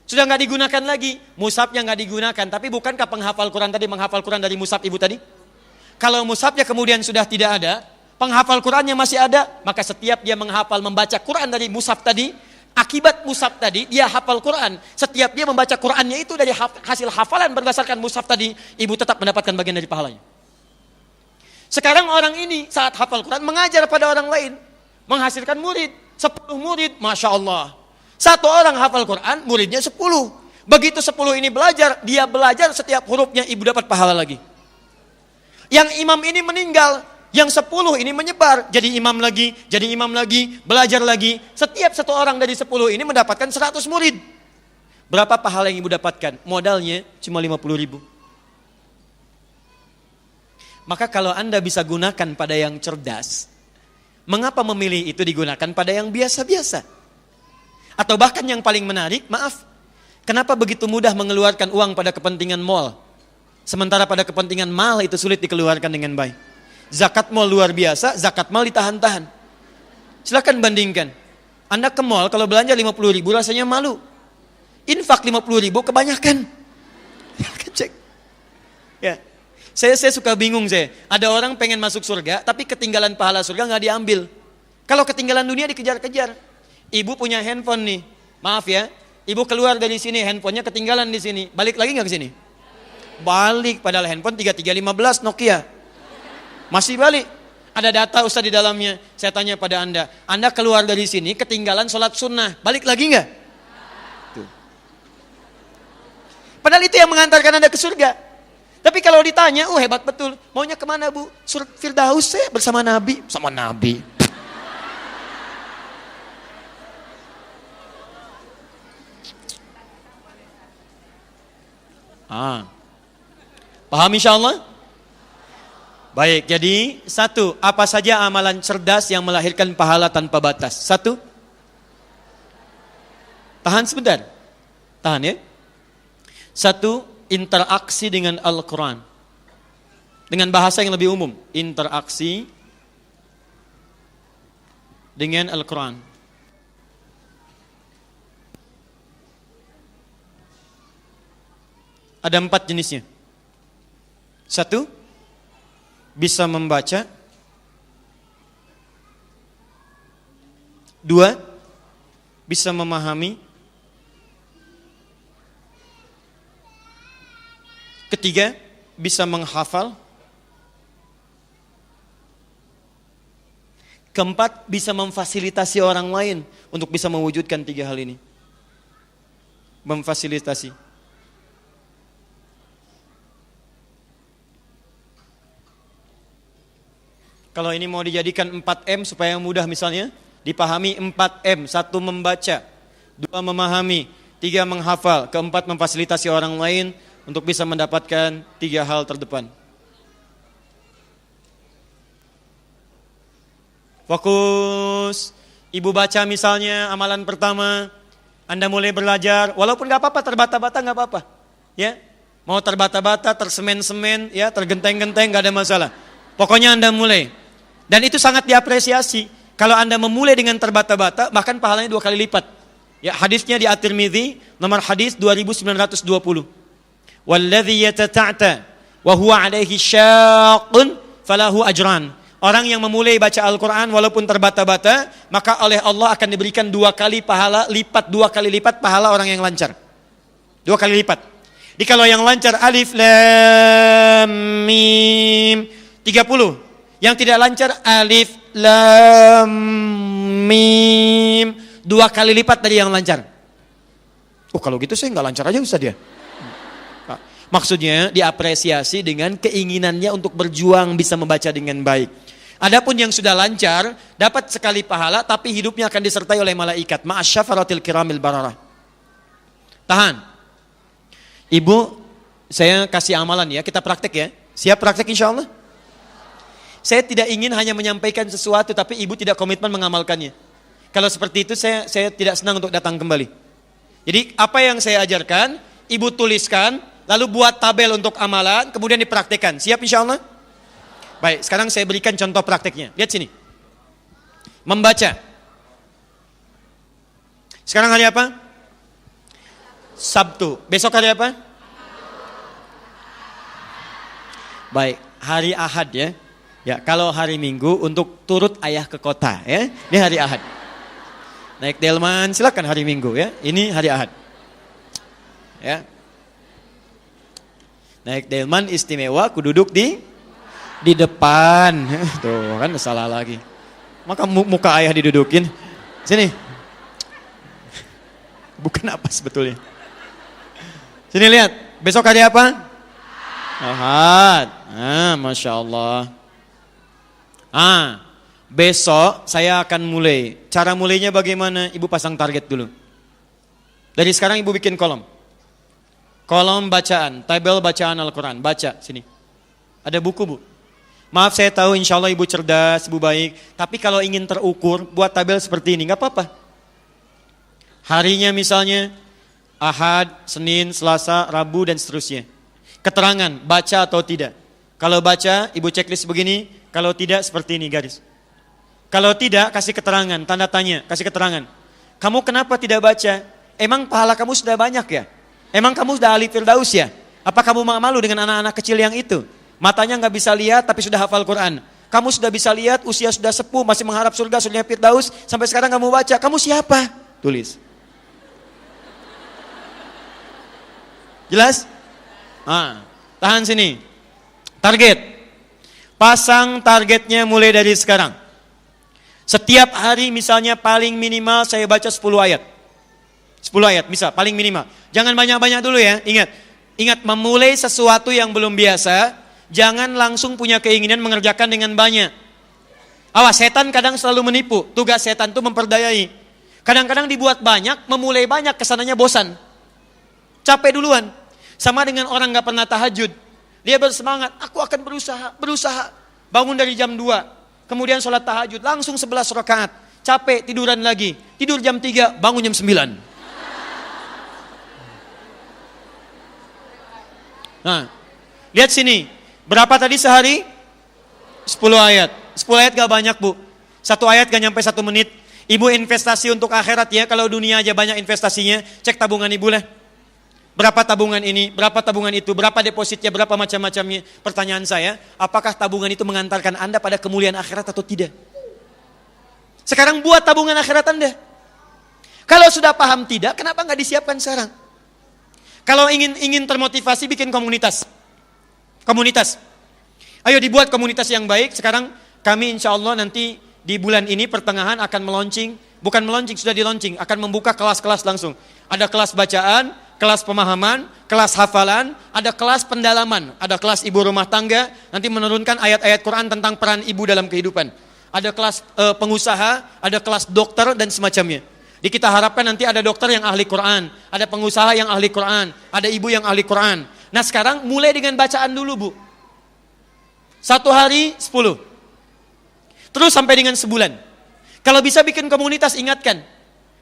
sudah nggak digunakan lagi, mushafnya nggak digunakan, tapi bukankah penghafal Quran tadi menghafal Quran dari mushaf ibu tadi? Kalau mushafnya kemudian sudah tidak ada, penghafal Qurannya masih ada, maka setiap dia menghafal membaca Quran dari mushaf tadi, akibat mushaf tadi dia hafal Quran. Setiap dia membaca Qurannya itu dari hasil hafalan berdasarkan mushaf tadi, ibu tetap mendapatkan bagian dari pahalanya. Sekarang orang ini saat hafal Quran mengajar pada orang lain, menghasilkan murid, 10 murid, Masya Allah. Satu orang hafal Quran, muridnya 10. Begitu 10 ini belajar, dia belajar setiap hurufnya, ibu dapat pahala lagi. Yang imam ini meninggal, yang 10 ini menyebar, jadi imam lagi, belajar lagi. Setiap satu orang dari 10 ini mendapatkan 100 murid. Berapa pahala yang ibu dapatkan? Modalnya cuma 50.000. Maka kalau Anda bisa gunakan pada yang cerdas, mengapa memilih itu digunakan pada yang biasa-biasa? Atau bahkan yang paling menarik, maaf, kenapa begitu mudah mengeluarkan uang pada kepentingan mal? Sementara pada kepentingan mal itu sulit dikeluarkan dengan baik. Zakat mal luar biasa, zakat mal ditahan-tahan. Silakan bandingkan. Anda ke mal kalau belanja 50.000 rasanya malu. Infak 50.000 kebanyakan. Cek. Ya. Saya suka bingung saya. Ada orang pengen masuk surga tapi ketinggalan pahala surga nggak diambil. Kalau ketinggalan dunia dikejar-kejar. Ibu punya handphone nih. Maaf ya. Ibu keluar dari sini handphonenya ketinggalan di sini. Balik lagi nggak ke sini? Balik, padahal handphone 3315 Nokia. Masih balik. Ada data Ustaz di dalamnya. Saya tanya pada Anda keluar dari sini ketinggalan sholat sunnah, balik lagi nggak? Tuh. Padahal itu yang mengantarkan Anda ke surga. Tapi kalau ditanya, hebat betul. Maunya kemana Bu? Surga Firdaus saya bersama Nabi. Sama Nabi. Paham insya Allah? Baik, jadi satu, apa saja amalan cerdas yang melahirkan pahala tanpa batas? Satu, tahan sebentar. Tahan ya. Satu, interaksi dengan Al-Quran. Dengan bahasa yang lebih umum, interaksi dengan Al-Quran. Ada 4 jenisnya. Satu, bisa membaca. 2, bisa memahami. 3, bisa menghafal. 4, bisa memfasilitasi orang lain untuk bisa mewujudkan 3 hal ini. Memfasilitasi. Kalau ini mau dijadikan 4M supaya mudah misalnya, dipahami 4M. 1, membaca. 2, memahami. 3, menghafal. 4, memfasilitasi orang lain untuk bisa mendapatkan 3 hal terdepan. Fokus. Ibu baca misalnya amalan pertama, Anda mulai belajar, walaupun gak apa-apa, terbata-bata gak apa-apa. Ya, mau terbata-bata, tersemen-semen, ya, tergenteng-genteng gak ada masalah. Pokoknya Anda mulai. Dan itu sangat diapresiasi. Kalau Anda memulai dengan terbata-bata, bahkan pahalanya 2 kali lipat. Ya, hadisnya di At-Tirmidzi, nomor hadis 2920. Walladzi yatata'ta wa huwa 'alaihi syaqqun falahu ajran. Orang yang memulai baca Al-Quran walaupun terbata-bata, maka oleh Allah akan diberikan 2 kali pahala lipat, 2 kali lipat pahala orang yang lancar. 2 kali lipat. Jadi kalau yang lancar alif lam mim 30. Yang tidak lancar alif lam mim 2 kali lipat dari yang lancar. Kalau gitu saya nggak lancar aja Ustaz ya. Maksudnya diapresiasi dengan keinginannya untuk berjuang bisa membaca dengan baik. Adapun yang sudah lancar dapat sekali pahala tapi hidupnya akan disertai oleh malaikat. Ma'asyafaratil kiramil bararah. Tahan. Ibu, saya kasih amalan ya, kita praktek ya. Siap praktek insya Allah? Saya tidak ingin hanya menyampaikan sesuatu tapi ibu tidak komitmen mengamalkannya. Kalau seperti itu saya tidak senang untuk datang kembali. Jadi apa yang saya ajarkan, ibu tuliskan, lalu buat tabel untuk amalan, kemudian dipraktekkan. Siap insya Allah? Baik, sekarang saya berikan contoh prakteknya. Lihat sini. Membaca. Sekarang hari apa? Sabtu. Besok hari apa? Baik, hari Ahad ya. Ya, kalau hari Minggu untuk turut ayah ke kota ya. Ini hari Ahad. Naik delman silakan hari Minggu ya. Ini hari Ahad. Ya. Naik delman istimewa ku duduk di depan. Tuh kan salah lagi. Maka muka ayah didudukin. Sini. Bukan apa sebetulnya. Sini lihat. Besok hari apa? Ahad. Masya Allah. Besok saya akan mulai. Cara mulainya bagaimana? Ibu pasang target dulu. Dari sekarang ibu bikin kolom. Kolom bacaan, tabel bacaan Al-Quran. Baca, sini. Ada buku Bu. Maaf saya tahu insya Allah ibu cerdas, ibu baik. Tapi kalau ingin terukur, buat tabel seperti ini, gak apa-apa. Harinya misalnya, Ahad, Senin, Selasa, Rabu, dan seterusnya. Keterangan, baca atau tidak. Kalau baca, ibu checklist begini. Kalau tidak, seperti ini garis. Kalau tidak, kasih keterangan, tanda tanya, kasih keterangan. Kamu kenapa tidak baca? Emang pahala kamu sudah banyak ya? Emang kamu sudah ahli Firdaus ya? Apa kamu malu dengan anak-anak kecil yang itu? Matanya nggak bisa lihat tapi sudah hafal Quran. Kamu sudah bisa lihat, usia sudah sepuh, masih mengharap surga, surga Firdaus. Sampai sekarang kamu baca, kamu siapa? Tulis. Jelas? Tahan sini. Target. pasang targetnya mulai dari sekarang. Setiap hari misalnya paling minimal saya baca 10 ayat. 10 ayat misal, paling minimal. Jangan banyak-banyak dulu ya, ingat memulai sesuatu yang belum biasa, jangan langsung punya keinginan mengerjakan dengan banyak. Awas, setan kadang selalu menipu. Tugas setan itu memperdayai. Kadang-kadang dibuat banyak, memulai banyak, kesananya bosan. Capek duluan. Sama dengan orang gak pernah tahajud. Dia bersemangat, aku akan berusaha. Bangun dari jam 2. Kemudian sholat tahajud, langsung 11 rakaat. Capek, tiduran lagi. Tidur jam 3, bangun jam 9. Nah, lihat sini. Berapa tadi sehari? 10 ayat. 10 ayat gak banyak, Bu. 1 ayat gak nyampe 1 menit. Ibu investasi untuk akhirat ya. Kalau dunia aja banyak investasinya, cek tabungan ibu lah. Berapa tabungan ini, berapa tabungan itu, berapa depositnya, berapa macam-macamnya. Pertanyaan saya, apakah tabungan itu mengantarkan Anda pada kemuliaan akhirat atau tidak? Sekarang buat tabungan akhirat Anda. Kalau sudah paham tidak, kenapa nggak disiapkan sekarang? Kalau ingin termotivasi, bikin komunitas. Komunitas. Ayo dibuat komunitas yang baik. Sekarang kami insya Allah nanti di bulan ini pertengahan akan meluncing. Bukan meluncing, sudah di-launching. Akan membuka kelas-kelas langsung. Ada kelas bacaan, kelas pemahaman, kelas hafalan, ada kelas pendalaman, ada kelas ibu rumah tangga, nanti menurunkan ayat-ayat Quran tentang peran ibu dalam kehidupan. Ada kelas pengusaha, ada kelas dokter dan semacamnya. Jadi kita harapkan nanti ada dokter yang ahli Quran, ada pengusaha yang ahli Quran, ada ibu yang ahli Quran. Nah sekarang mulai dengan bacaan dulu Bu. 1 hari 10. Terus sampai dengan sebulan. Kalau bisa bikin komunitas ingatkan.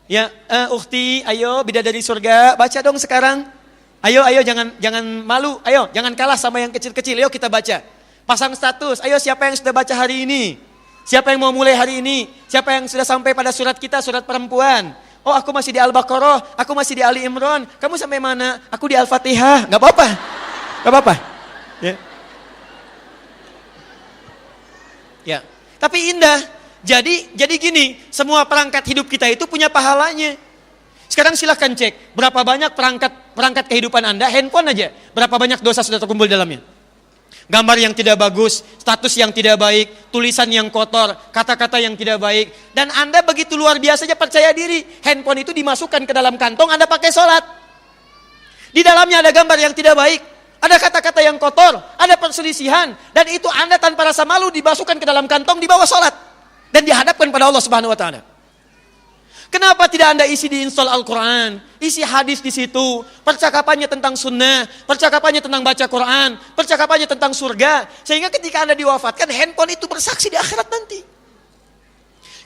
Ya, ukhti, ayo bidadari surga, baca dong sekarang. Ayo jangan malu, ayo jangan kalah sama yang kecil-kecil, ayo kita baca. Pasang status, ayo siapa yang sudah baca hari ini? Siapa yang mau mulai hari ini? Siapa yang sudah sampai pada surat kita, surat perempuan? Oh aku masih di Al-Baqarah, aku masih di Ali Imran. Kamu sampai mana? Aku di Al-Fatihah. Gak apa-apa. Gak apa-apa. Ya. Ya. Tapi indah. Jadi gini, semua perangkat hidup kita itu punya pahalanya. Sekarang silahkan cek, berapa banyak perangkat kehidupan Anda, handphone aja, berapa banyak dosa sudah terkumpul di dalamnya. Gambar yang tidak bagus, status yang tidak baik, tulisan yang kotor, kata-kata yang tidak baik. Dan Anda begitu luar biasa aja percaya diri, handphone itu dimasukkan ke dalam kantong, Anda pakai sholat. Di dalamnya ada gambar yang tidak baik, ada kata-kata yang kotor, ada perselisihan. Dan itu Anda tanpa rasa malu dimasukkan ke dalam kantong, dibawa sholat. Dan dihadapkan pada Allah Subhanahu Wa Taala. Kenapa tidak Anda isi di install Al-Quran, isi hadis di situ, percakapannya tentang sunnah, percakapannya tentang baca Quran, percakapannya tentang surga, sehingga ketika Anda diwafatkan, handphone itu bersaksi di akhirat nanti.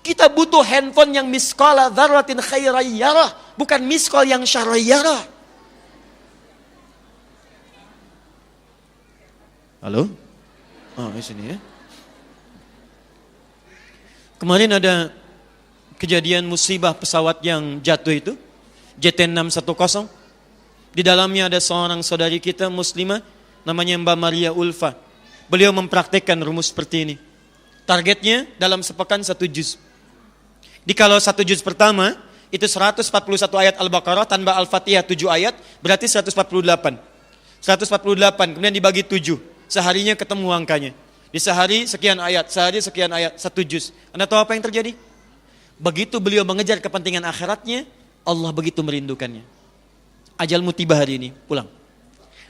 Kita butuh handphone yang miskala dzarratin khairayyarah, bukan miskal yang syarrayyarah. Halo? Oh, di sini ya. Kemarin ada kejadian musibah pesawat yang jatuh itu, JT610. Di dalamnya ada seorang saudari kita muslimah, namanya Mbak Maria Ulfa. Beliau mempraktekkan rumus seperti ini. Targetnya dalam sepekan 1 juz. Kalau 1 juz pertama, itu 141 ayat Al-Baqarah tanpa Al-Fatihah 7 ayat, berarti 148. 148, kemudian dibagi 7. Seharinya ketemu angkanya. Di sehari sekian ayat, 1 juz. Anda tahu apa yang terjadi? Begitu beliau mengejar kepentingan akhiratnya, Allah begitu merindukannya. Ajalmu tiba hari ini, pulang.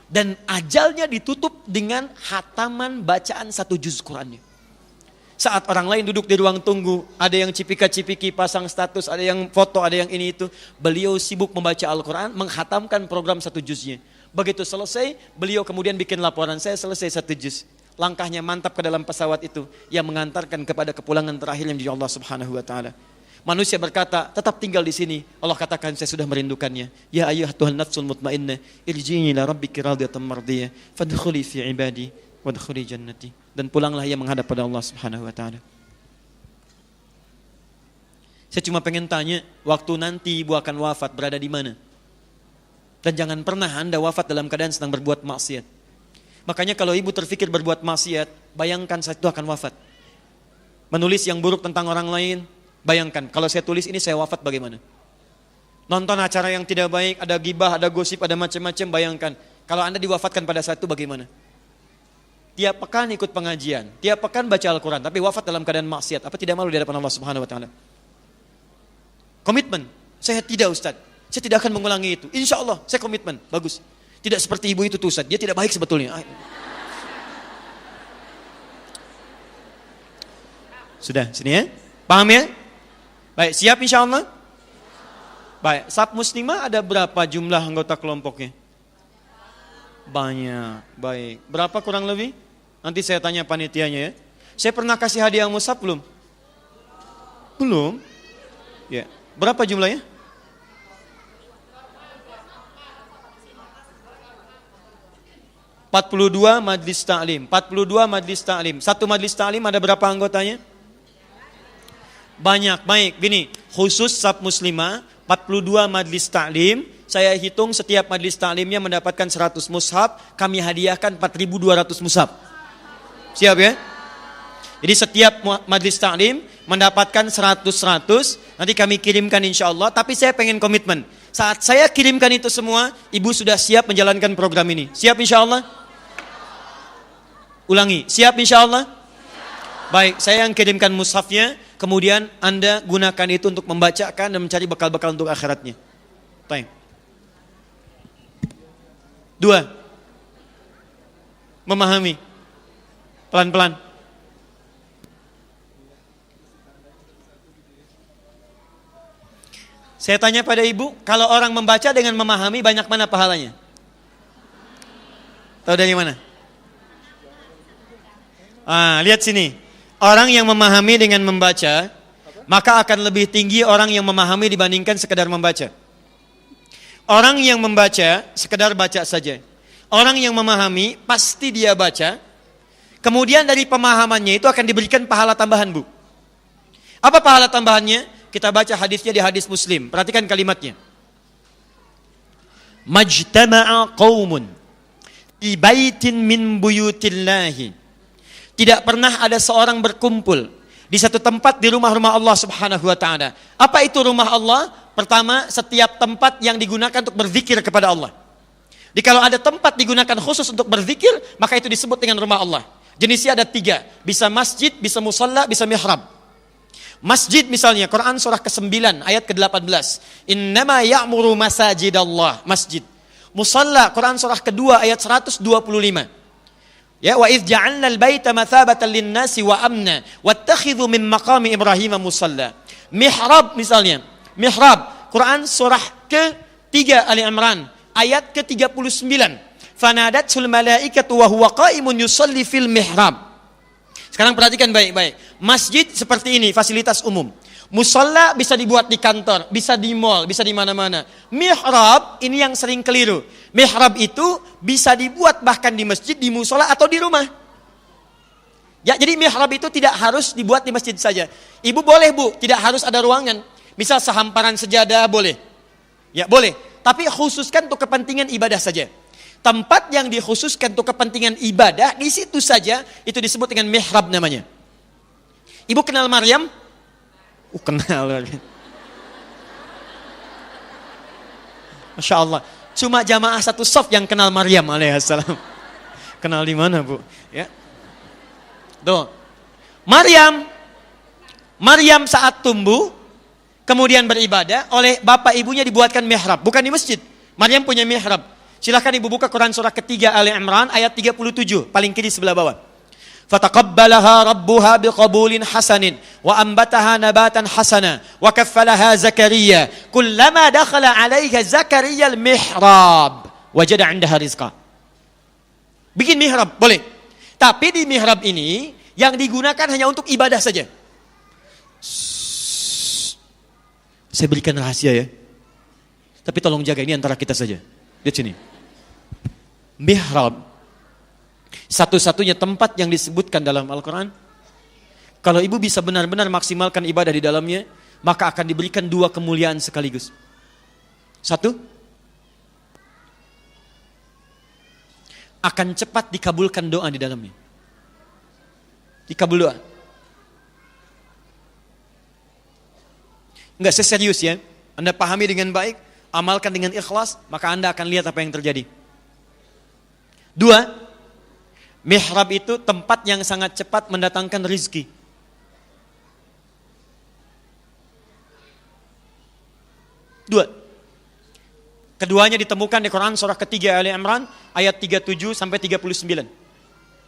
Dan ajalnya ditutup dengan hataman bacaan 1 juz Qurannya. Saat orang lain duduk di ruang tunggu, ada yang cipika-cipiki, pasang status, ada yang foto, ada yang ini itu. Beliau sibuk membaca Al-Quran, menghatamkan program 1 juznya. Begitu selesai, beliau kemudian bikin laporan, saya selesai 1 juz. Langkahnya mantap ke dalam pesawat itu yang mengantarkan kepada kepulangan terakhir yang di Allah Subhanahu Wa Taala. Manusia berkata, tetap tinggal di sini. Allah katakan, saya sudah merindukannya. Ya ayyuhatuhan nafsul mutmainnah, irji'i ila rabbiki radiyatan mardiyah, fadkhuli fi ibadi wadkhuli jannati. Dan pulanglah ia menghadap pada Allah Subhanahu Wa Taala. Saya cuma pengen tanya, waktu nanti ibu akan wafat berada di mana? Dan jangan pernah Anda wafat dalam keadaan sedang berbuat maksiat. Makanya kalau ibu terfikir berbuat maksiat, bayangkan saat itu akan wafat. Menulis yang buruk tentang orang lain, bayangkan kalau saya tulis ini saya wafat bagaimana? Nonton acara yang tidak baik, ada gibah, ada gosip, ada macam-macam, bayangkan. Kalau Anda diwafatkan pada saat itu bagaimana? tiap pekan ikut pengajian, tiap pekan baca Al-Quran, tapi wafat dalam keadaan maksiat, apa tidak malu di hadapan Allah Subhanahu Wa Taala? Komitmen, saya tidak Ustaz, saya tidak akan mengulangi itu. Insya Allah, saya komitmen, bagus. Tidak seperti ibu itu tuh Ustaz, dia tidak baik sebetulnya. Sudah, sini ya, paham ya? Baik, siap insya Allah? Baik, SAP Muslimah ada berapa jumlah anggota kelompoknya? Banyak, baik. Berapa kurang lebih? Nanti saya tanya panitianya ya. Saya pernah kasih hadiah mushaf belum? Belum? Ya. Berapa jumlahnya? ...42 majlis ta'lim. 42 majlis ta'lim. Satu majlis ta'lim ada berapa anggotanya? Banyak, baik. Gini, khusus SAP Muslimah, 42 majlis ta'lim. Saya hitung setiap majlis ta'limnya mendapatkan 100 mushaf. Kami hadiahkan 4.200 mushaf. Siap ya? Jadi setiap majlis ta'lim mendapatkan 100. Nanti kami kirimkan insya Allah. Tapi saya pengen komitmen. Saat saya kirimkan itu semua, ibu sudah siap menjalankan program ini. Siap insya Allah? Ulangi, siap insya Allah? Baik, saya yang kirimkan mushafnya. Kemudian Anda gunakan itu untuk membacakan dan mencari bekal-bekal untuk akhiratnya. Baik. 2. Memahami. Pelan-pelan. Saya tanya pada ibu, kalau orang membaca dengan memahami banyak mana pahalanya? Tahu dari mana? Lihat sini. Orang yang memahami dengan membaca, maka akan lebih tinggi orang yang memahami dibandingkan sekedar membaca. Orang yang membaca, sekedar baca saja. Orang yang memahami, pasti dia baca. Kemudian dari pemahamannya itu akan diberikan pahala tambahan, Bu. Apa pahala tambahannya? Kita baca hadisnya di hadis Muslim. Perhatikan kalimatnya. Majtama'a qaumun fi baitin min buyutillahi. Tidak pernah ada seorang berkumpul di satu tempat di rumah-rumah Allah Subhanahu wa taala. Apa itu rumah Allah? Pertama, setiap tempat yang digunakan untuk berzikir kepada Allah. Jadi kalau ada tempat digunakan khusus untuk berzikir, maka itu disebut dengan rumah Allah. Jenisnya ada 3, bisa masjid, bisa musalla, bisa mihrab. Masjid misalnya, Quran surah ke-9 ayat ke-18. Innama ya'muru masajidallah, masjid. Musalla, Quran surah ke-2 ayat 125. Ya, wa idz ja'alna al-baita mathabatan lin-nasi wa amna wattakhidhu min maqami Ibrahim musalla. Mihrab misalnya, mihrab, Quran surah ke-3 Ali Imran ayat ke-39. Fanadatul malaikatu wa huwa qa'imun yusalli fil mihrab. Sekarang perhatikan baik-baik. Masjid seperti ini, fasilitas umum. Musalla bisa dibuat di kantor, bisa di mall, bisa di mana-mana. Mihrab, ini yang sering keliru. Mihrab itu bisa dibuat bahkan di masjid, di musalla atau di rumah. Ya, jadi mihrab itu tidak harus dibuat di masjid saja. Ibu boleh, Bu, tidak harus ada ruangan. Misal sehamparan sejadah boleh. Ya, boleh. Tapi khususkan untuk kepentingan ibadah saja. Tempat yang dikhususkan untuk kepentingan ibadah, di situ saja itu disebut dengan mihrab namanya. Ibu kenal Maryam? Kenal. Masya Allah. Cuma jamaah satu shaf yang kenal Maryam alaihissalam. Kenal di mana, Bu? Ya. Tuh. Maryam saat tumbuh, kemudian beribadah, oleh bapak ibunya dibuatkan mihrab. Bukan di masjid. Maryam punya mihrab. Silahkan ibu buka Quran surah ketiga Ali Imran ayat 37. Paling kiri sebelah bawah. Fataqabbalaha rabbuha biqabulin hasanin wa ambataha nabatan hasana wa kaffalaha Zakaria kullama dakhala 'alaiha Zakaria al-mihrab wajada 'indaha rizqa. Bikin mihrab boleh. Tapi di mihrab ini yang digunakan hanya untuk ibadah saja. Saya berikan rahasia ya. Tapi tolong jaga, ini antara kita saja. Lihat sini. Mihrab satu-satunya tempat yang disebutkan dalam Al-Quran. Kalau ibu bisa benar-benar maksimalkan ibadah di dalamnya, maka akan diberikan 2 kemuliaan sekaligus. 1, akan cepat dikabulkan doa di dalamnya. Dikabul doa. Enggak, serius ya. Anda pahami dengan baik, amalkan dengan ikhlas, maka Anda akan lihat apa yang terjadi. 2, Mihrab itu tempat yang sangat cepat mendatangkan rizki. Dua. Keduanya ditemukan di Quran surah ketiga Ali Imran ayat 37 sampai 39.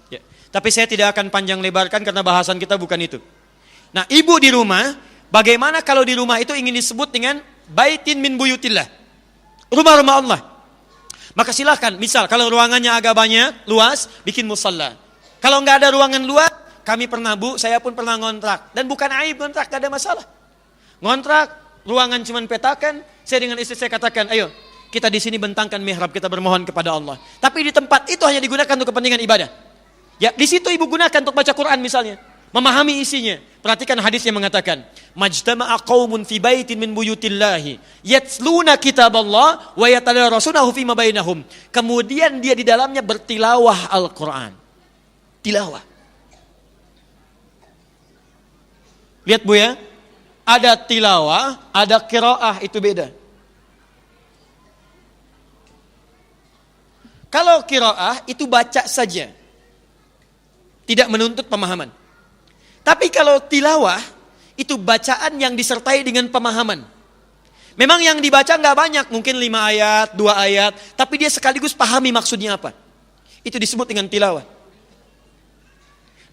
Ya. Tapi saya tidak akan panjang lebarkan karena bahasan kita bukan itu. Nah, ibu di rumah, bagaimana kalau di rumah itu ingin disebut dengan baitin min buyutillah, rumah-rumah Allah. Maka silakan, misal kalau ruangannya agak banyak, luas, bikin musalla. Kalau nggak ada ruangan luas, kami pernah saya pun pernah ngontrak. Dan bukan aib ngontrak, nggak ada masalah. Ngontrak, ruangan cuman petakan, saya dengan istri saya katakan, ayo kita di sini bentangkan mihrab, kita bermohon kepada Allah. Tapi di tempat itu hanya digunakan untuk kepentingan ibadah. Ya, di situ ibu gunakan untuk baca Quran misalnya, memahami isinya. Perhatikan hadis yang mengatakan, majtama'a qaumun fi baitin min buyutillahi yatluna kitaballah wa yatadarasunahu fima bainahum. Kemudian dia di dalamnya bertilawah Al-Quran. Tilawah. Lihat Bu ya, ada tilawah, ada qiraah, itu beda. Kalau qiraah itu baca saja, tidak menuntut pemahaman. Tapi kalau tilawah itu bacaan yang disertai dengan pemahaman. Memang yang dibaca nggak banyak, mungkin 5 ayat, 2 ayat, tapi dia sekaligus pahami maksudnya apa. Itu disebut dengan tilawah.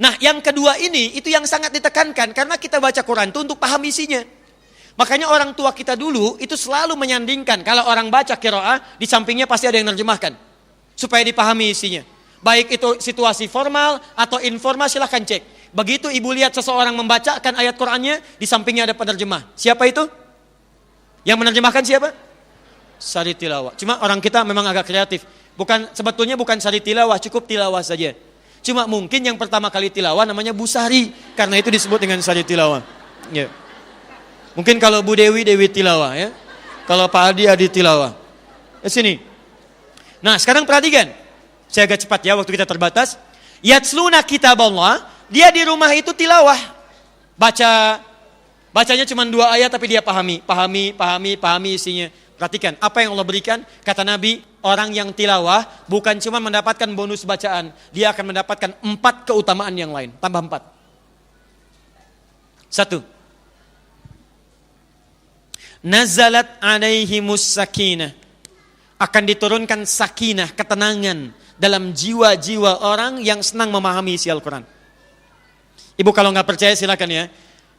Nah, yang kedua ini, itu yang sangat ditekankan, karena kita baca Quran itu untuk paham isinya. Makanya orang tua kita dulu, itu selalu menyandingkan, kalau orang baca qiraah, di sampingnya pasti ada yang menerjemahkan. Supaya dipahami isinya. Baik itu situasi formal atau informal, silahkan cek. Begitu ibu lihat seseorang membacakan ayat Qurannya, di sampingnya ada penerjemah. Siapa itu? Yang menerjemahkan siapa? Sari tilawah. Cuma orang kita memang agak kreatif. Sebetulnya bukan sari tilawah, cukup tilawah saja. Cuma mungkin yang pertama kali tilawah namanya Bu Sari, karena itu disebut dengan sari tilawah. Ya. Mungkin kalau Bu Dewi tilawah ya. Kalau Pak Adi tilawah. Sini. Nah, sekarang perhatikan. Saya agak cepat ya, waktu kita terbatas. Yatsluna kitaballah, dia di rumah itu tilawah. Bacanya cuma 2 ayat tapi dia pahami isinya. Perhatikan, apa yang Allah berikan? Kata Nabi, orang yang tilawah bukan cuma mendapatkan bonus bacaan, dia akan mendapatkan 4 keutamaan yang lain, tambah 4. 1. Nazalat alaihimus sakinah. Akan diturunkan sakinah, ketenangan dalam jiwa-jiwa orang yang senang memahami isi Al-Quran. Ibu kalau nggak percaya silakan ya.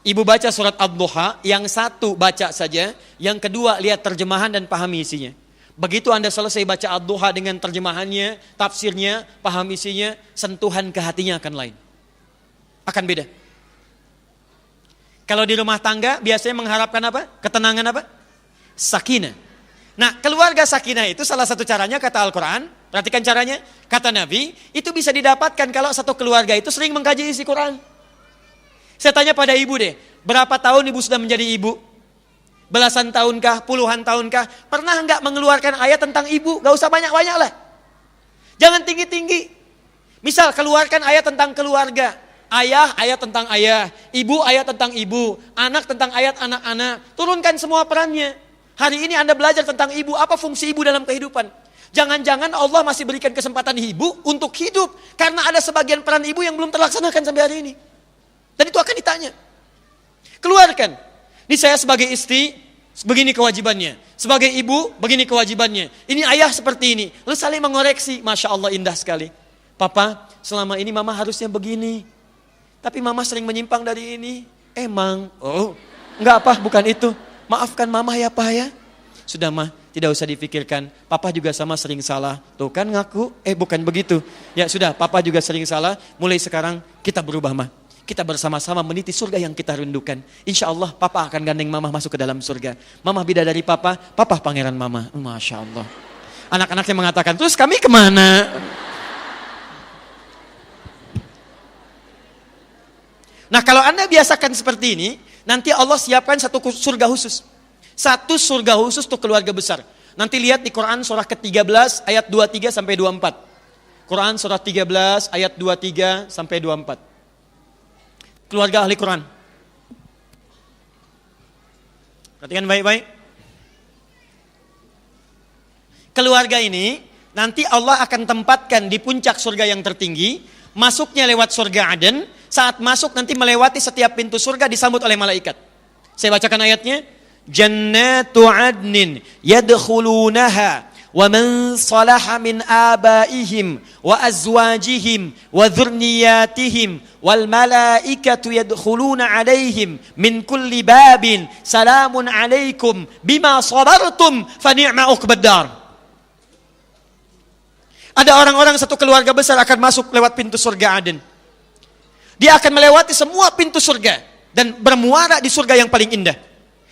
Ibu baca surat Ad-Duha, yang satu baca saja, yang kedua lihat terjemahan dan pahami isinya. Begitu Anda selesai baca Ad-Duha dengan terjemahannya, tafsirnya, paham isinya, sentuhan ke hatinya akan lain. Akan beda. Kalau di rumah tangga biasanya mengharapkan apa? Ketenangan apa? Sakinah. Nah, keluarga sakinah itu salah satu caranya kata Al-Quran, perhatikan caranya, kata Nabi, itu bisa didapatkan kalau satu keluarga itu sering mengkaji isi Quran. Saya tanya pada ibu deh, berapa tahun ibu sudah menjadi ibu? Belasan tahunkah, puluhan tahunkah? Pernah enggak mengeluarkan ayat tentang ibu? Gak usah banyak-banyak lah. Jangan tinggi-tinggi. Misal keluarkan ayat tentang keluarga. Ayah, ayat tentang ayah. Ibu, ayat tentang ibu. Anak tentang ayat anak-anak. Turunkan semua perannya. Hari ini Anda belajar tentang ibu, apa fungsi ibu dalam kehidupan. Jangan-jangan Allah masih berikan kesempatan ibu untuk hidup. Karena ada sebagian peran ibu yang belum terlaksanakan sampai hari ini. Dan itu akan ditanya. Keluarkan. Ini saya sebagai istri, begini kewajibannya. Sebagai ibu, begini kewajibannya. Ini ayah seperti ini. Lalu saling mengoreksi. Masya Allah indah sekali. Papa, selama ini mama harusnya begini. Tapi mama sering menyimpang dari ini. Emang. Oh, enggak apa, bukan itu. Maafkan mama ya Pak ya. Sudah mah, tidak usah dipikirkan. Papa juga sama sering salah. Tuh kan ngaku, bukan begitu. Ya sudah, papa juga sering salah. Mulai sekarang kita berubah mah. Kita bersama-sama meniti surga yang kita rindukan. Insya Allah papa akan gandeng mama masuk ke dalam surga. Mama bidadari papa, papa pangeran mama. Masya Allah. Anak-anaknya mengatakan, terus kami kemana? Nah kalau Anda biasakan seperti ini, nanti Allah siapkan satu surga khusus. Satu surga khusus untuk keluarga besar. Nanti lihat di Quran surah ke-13 ayat 23 sampai 24. Quran surah 13 ayat 23 sampai 24. Keluarga ahli Quran. Perhatikan baik-baik. Keluarga ini nanti Allah akan tempatkan di puncak surga yang tertinggi, masuknya lewat surga Aden, saat masuk nanti melewati setiap pintu surga disambut oleh malaikat. Saya bacakan ayatnya. Jannatu adnin yadkhulunaha wa man salaha min abaihim wa azwajihim wa dhurniyyatihim wal malaikatu yadkhuluna alaihim min kulli babin salamun alaikum bima sabartum fa ni'ma uqbad dar. Ada orang-orang satu keluarga besar akan masuk lewat pintu surga Aden. Dia akan melewati semua pintu surga dan bermuara di surga yang paling indah.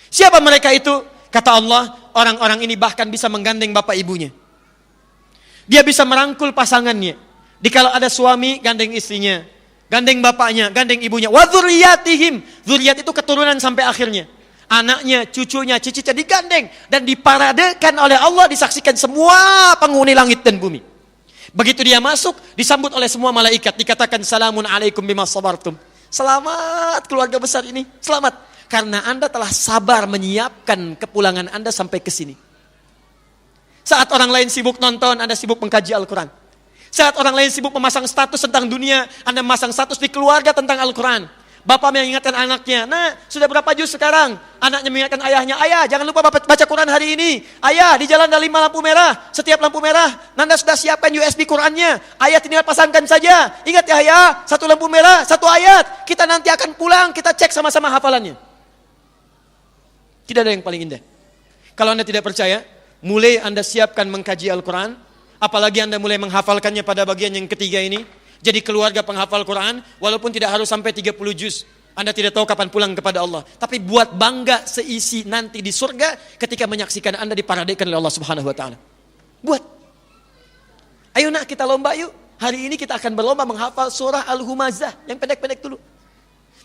Siapa mereka itu? Kata Allah, orang-orang ini bahkan bisa menggandeng bapak ibunya. Dia bisa merangkul pasangannya. Dikala ada suami, gandeng istrinya. Gandeng bapaknya, gandeng ibunya. Wa dzurriyyatihim. Dzurriyyat itu keturunan sampai akhirnya. Anaknya, cucunya, cicitnya digandeng. Dan diparadekan oleh Allah, disaksikan semua penghuni langit dan bumi. Begitu dia masuk, disambut oleh semua malaikat. Dikatakan, salamun alaikum bima sabartum. Selamat keluarga besar ini, selamat. Karena Anda telah sabar menyiapkan kepulangan Anda sampai ke sini. Saat orang lain sibuk nonton, Anda sibuk mengkaji Al-Quran. Saat orang lain sibuk memasang status tentang dunia, Anda memasang status di keluarga tentang Al-Quran. Bapak mengingatkan anaknya, nah sudah berapa juz sekarang? Anaknya mengingatkan ayahnya, ayah jangan lupa baca Quran hari ini. Ayah di jalan ada 5 lampu merah, setiap lampu merah Nanda sudah siapkan USB Qurannya. Ayah tinggal pasangkan saja. Ingat ya ayah, 1 lampu merah, 1 ayat. Kita nanti akan pulang, kita cek sama-sama hafalannya. Tidak ada yang paling indah. Kalau Anda tidak percaya, mulai Anda siapkan mengkaji Al-Quran, apalagi Anda mulai menghafalkannya pada bagian yang ketiga ini. Jadi keluarga penghafal Quran, walaupun tidak harus sampai 30 juz. Anda tidak tahu kapan pulang kepada Allah. Tapi buat bangga seisi nanti di surga ketika menyaksikan Anda diparadekan oleh Allah Subhanahu wa Ta'ala. Buat. Ayo nak kita lomba yuk. Hari ini kita akan berlomba menghafal surah Al-Humazah. Yang pendek-pendek dulu.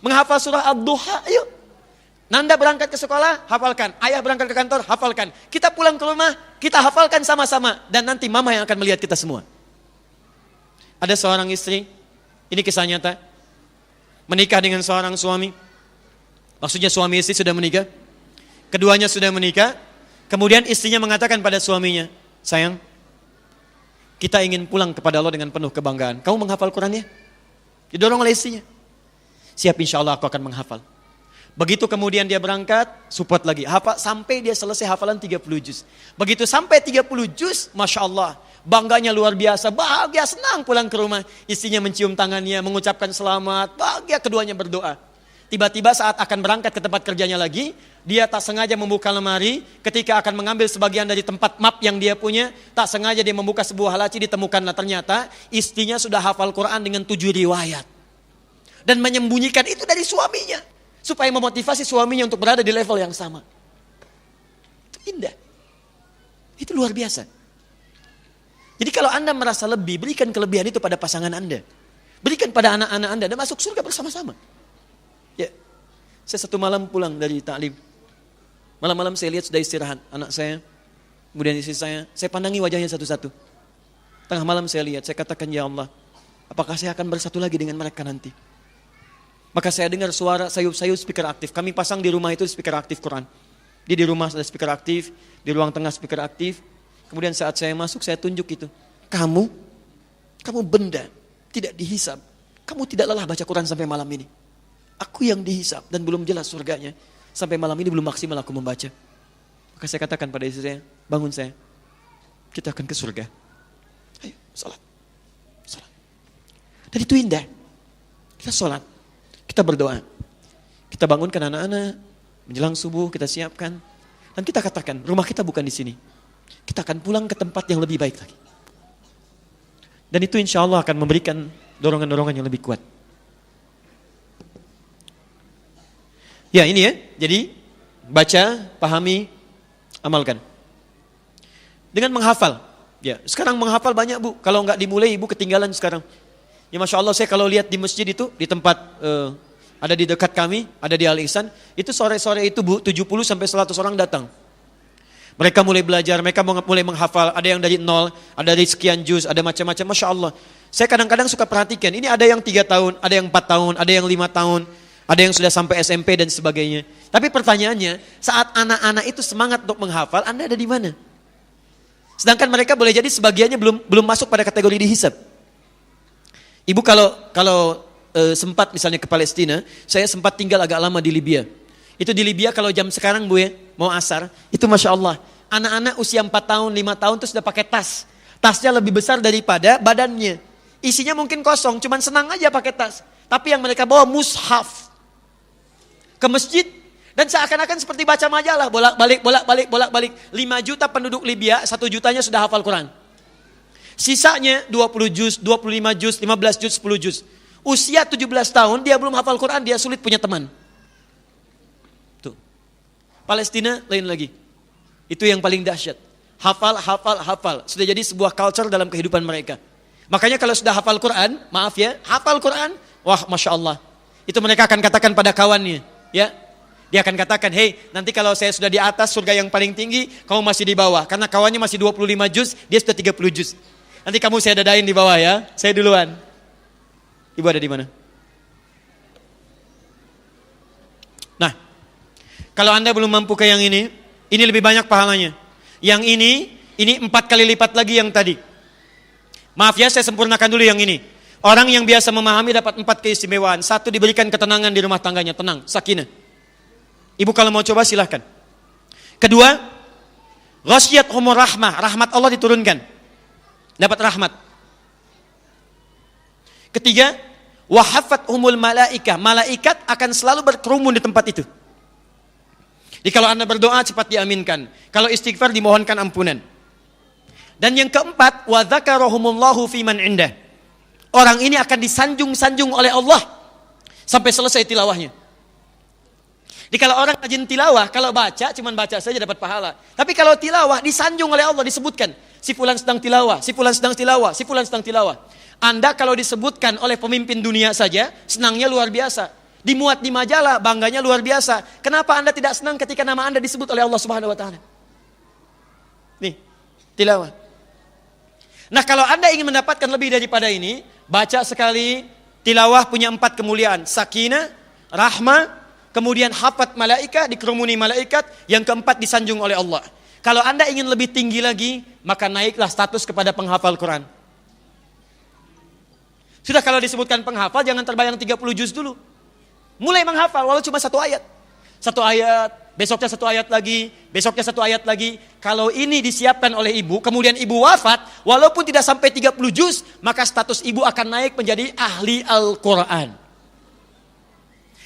Menghafal surah Ad-Duha, ayo. Nanda berangkat ke sekolah, hafalkan. Ayah berangkat ke kantor, hafalkan. Kita pulang ke rumah, kita hafalkan sama-sama. Dan nanti mama yang akan melihat kita semua. Ada seorang istri, ini kisah nyata, menikah dengan seorang suami. Maksudnya suami istri sudah menikah. Keduanya sudah menikah. Kemudian istrinya mengatakan pada suaminya, sayang, kita ingin pulang kepada Allah dengan penuh kebanggaan. Kamu menghafal Quran ya? Didorong oleh istrinya. Siap, insya Allah aku akan menghafal. Begitu kemudian dia berangkat, support lagi. Hafal sampai dia selesai hafalan 30 juz. Begitu sampai 30 juz, Masya Allah. Bangganya luar biasa, bahagia, senang pulang ke rumah. Istrinya mencium tangannya, mengucapkan selamat, bahagia, keduanya berdoa. Tiba-tiba saat akan berangkat ke tempat kerjanya lagi, dia tak sengaja membuka lemari. Ketika akan mengambil sebagian dari tempat map yang dia punya, tak sengaja dia membuka sebuah laci, ditemukanlah ternyata istrinya sudah hafal Quran dengan 7 riwayat. Dan menyembunyikan itu dari suaminya. Supaya memotivasi suaminya untuk berada di level yang sama. Itu indah. Itu luar biasa. Jadi kalau Anda merasa lebih, berikan kelebihan itu pada pasangan Anda. Berikan pada anak-anak Anda dan masuk surga bersama-sama. Ya, saya satu malam pulang dari ta'lim. Malam-malam saya lihat sudah istirahat anak saya, kemudian istri saya pandangi wajahnya satu-satu. Tengah malam saya lihat, saya katakan, ya Allah, apakah saya akan bersatu lagi dengan mereka nanti? Maka saya dengar suara sayup-sayup speaker aktif. Kami pasang di rumah itu speaker aktif Quran. Di rumah ada speaker aktif, di ruang tengah speaker aktif. Kemudian saat saya masuk, saya tunjuk itu. Kamu benda, tidak dihisab. Kamu tidak lelah baca Quran sampai malam ini. Aku yang dihisab dan belum jelas surganya. Sampai malam ini belum maksimal aku membaca. Maka saya katakan pada istri saya, bangun saya. Kita akan ke surga. Ayo, sholat. Dan itu indah. Kita sholat. Kita berdoa. Kita bangunkan anak-anak. Menjelang subuh kita siapkan. Dan kita katakan, rumah kita bukan di sini. Kita akan pulang ke tempat yang lebih baik lagi. Dan itu insya Allah akan memberikan dorongan-dorongan yang lebih kuat. Ya ini ya, jadi baca, pahami, amalkan. Dengan menghafal. Ya, sekarang menghafal banyak bu. Kalau nggak dimulai ibu ketinggalan sekarang. Ya Masya Allah saya kalau lihat di masjid itu, di tempat ada di dekat kami, ada di Al-Ihsan. Itu sore-sore itu bu, 70 sampai 100 orang datang. Mereka mulai belajar, mereka mulai menghafal. Ada yang dari 0, ada dari sekian juz, ada macam-macam. Masya Allah. Saya kadang-kadang suka perhatikan. Ini ada yang 3 tahun, ada yang 4 tahun, ada yang 5 tahun. Ada yang sudah sampai SMP dan sebagainya. Tapi pertanyaannya, saat anak-anak itu semangat untuk menghafal, Anda ada di mana? Sedangkan mereka boleh jadi sebagiannya belum masuk pada kategori dihisab. Ibu kalau sempat misalnya ke Palestina, saya sempat tinggal agak lama di Libya. Itu di Libya kalau jam sekarang Bu ya, mau asar, itu Masya Allah. Anak-anak usia 4 tahun, 5 tahun itu sudah pakai tas. Tasnya lebih besar daripada badannya. Isinya mungkin kosong, cuman senang aja pakai tas. Tapi yang mereka bawa mushaf ke masjid. Dan seakan-akan seperti baca majalah, bolak-balik. 5 juta penduduk Libya, 1 jutanya sudah hafal Quran. Sisanya 20 juz, 25 juz, 15 juz, 10 juz. Usia 17 tahun, dia belum hafal Quran, dia sulit punya teman. Tuh. Palestina lain lagi. Itu yang paling dahsyat. Hafal. Sudah jadi sebuah culture dalam kehidupan mereka. Makanya kalau sudah hafal Quran, maaf ya, hafal Quran, wah Masya Allah. Itu mereka akan katakan pada kawannya, ya. Dia akan katakan, hey, nanti kalau saya sudah di atas surga yang paling tinggi, kamu masih di bawah. Karena kawannya masih 25 juz, dia sudah 30 juz. Nanti kamu saya dadain di bawah ya, saya duluan. Ibu ada di mana? Nah, kalau Anda belum mampu ke yang ini lebih banyak pahalanya. Yang ini 4 kali lipat lagi yang tadi. Maaf ya, saya sempurnakan dulu yang ini. Orang yang biasa memahami dapat 4 keistimewaan. 1, diberikan ketenangan di rumah tangganya, tenang, sakinah. Ibu kalau mau coba silahkan. Kedua, ghasyiyatuhumur rahmah, rahmat Allah diturunkan. Dapat rahmat. Ketiga, wahafathumul malaikah, malaikat akan selalu berkerumun di tempat itu. Jadi kalau Anda berdoa cepat diaminkan. Kalau istighfar dimohonkan ampunan. Dan yang keempat, wa dzakarahumullahu fiman indah. Orang ini akan disanjung-sanjung oleh Allah sampai selesai tilawahnya. Jadi kalau orang rajin tilawah, kalau baca cuman baca saja dapat pahala. Tapi kalau tilawah disanjung oleh Allah, disebutkan si fulan sedang tilawah, si fulan sedang tilawah, si fulan sedang tilawah. Anda kalau disebutkan oleh pemimpin dunia saja, senangnya luar biasa. Dimuat di majalah, bangganya luar biasa. Kenapa Anda tidak senang ketika nama Anda disebut oleh Allah Subhanahu wa taala? Nih, tilawah. Nah, kalau Anda ingin mendapatkan lebih daripada ini, baca sekali, tilawah punya 4 kemuliaan. Sakinah, rahmah, kemudian hafat malaika, dikerumuni malaikat, yang keempat disanjung oleh Allah. Kalau Anda ingin lebih tinggi lagi, maka naiklah status kepada penghafal Quran. Sudah kalau disebutkan penghafal, jangan terbayang 30 juz dulu. Mulai menghafal, walau cuma 1 ayat. 1 ayat, besoknya 1 ayat lagi, besoknya 1 ayat lagi. Kalau ini disiapkan oleh ibu, kemudian ibu wafat, walaupun tidak sampai 30 juz, maka status ibu akan naik menjadi ahli Al-Quran.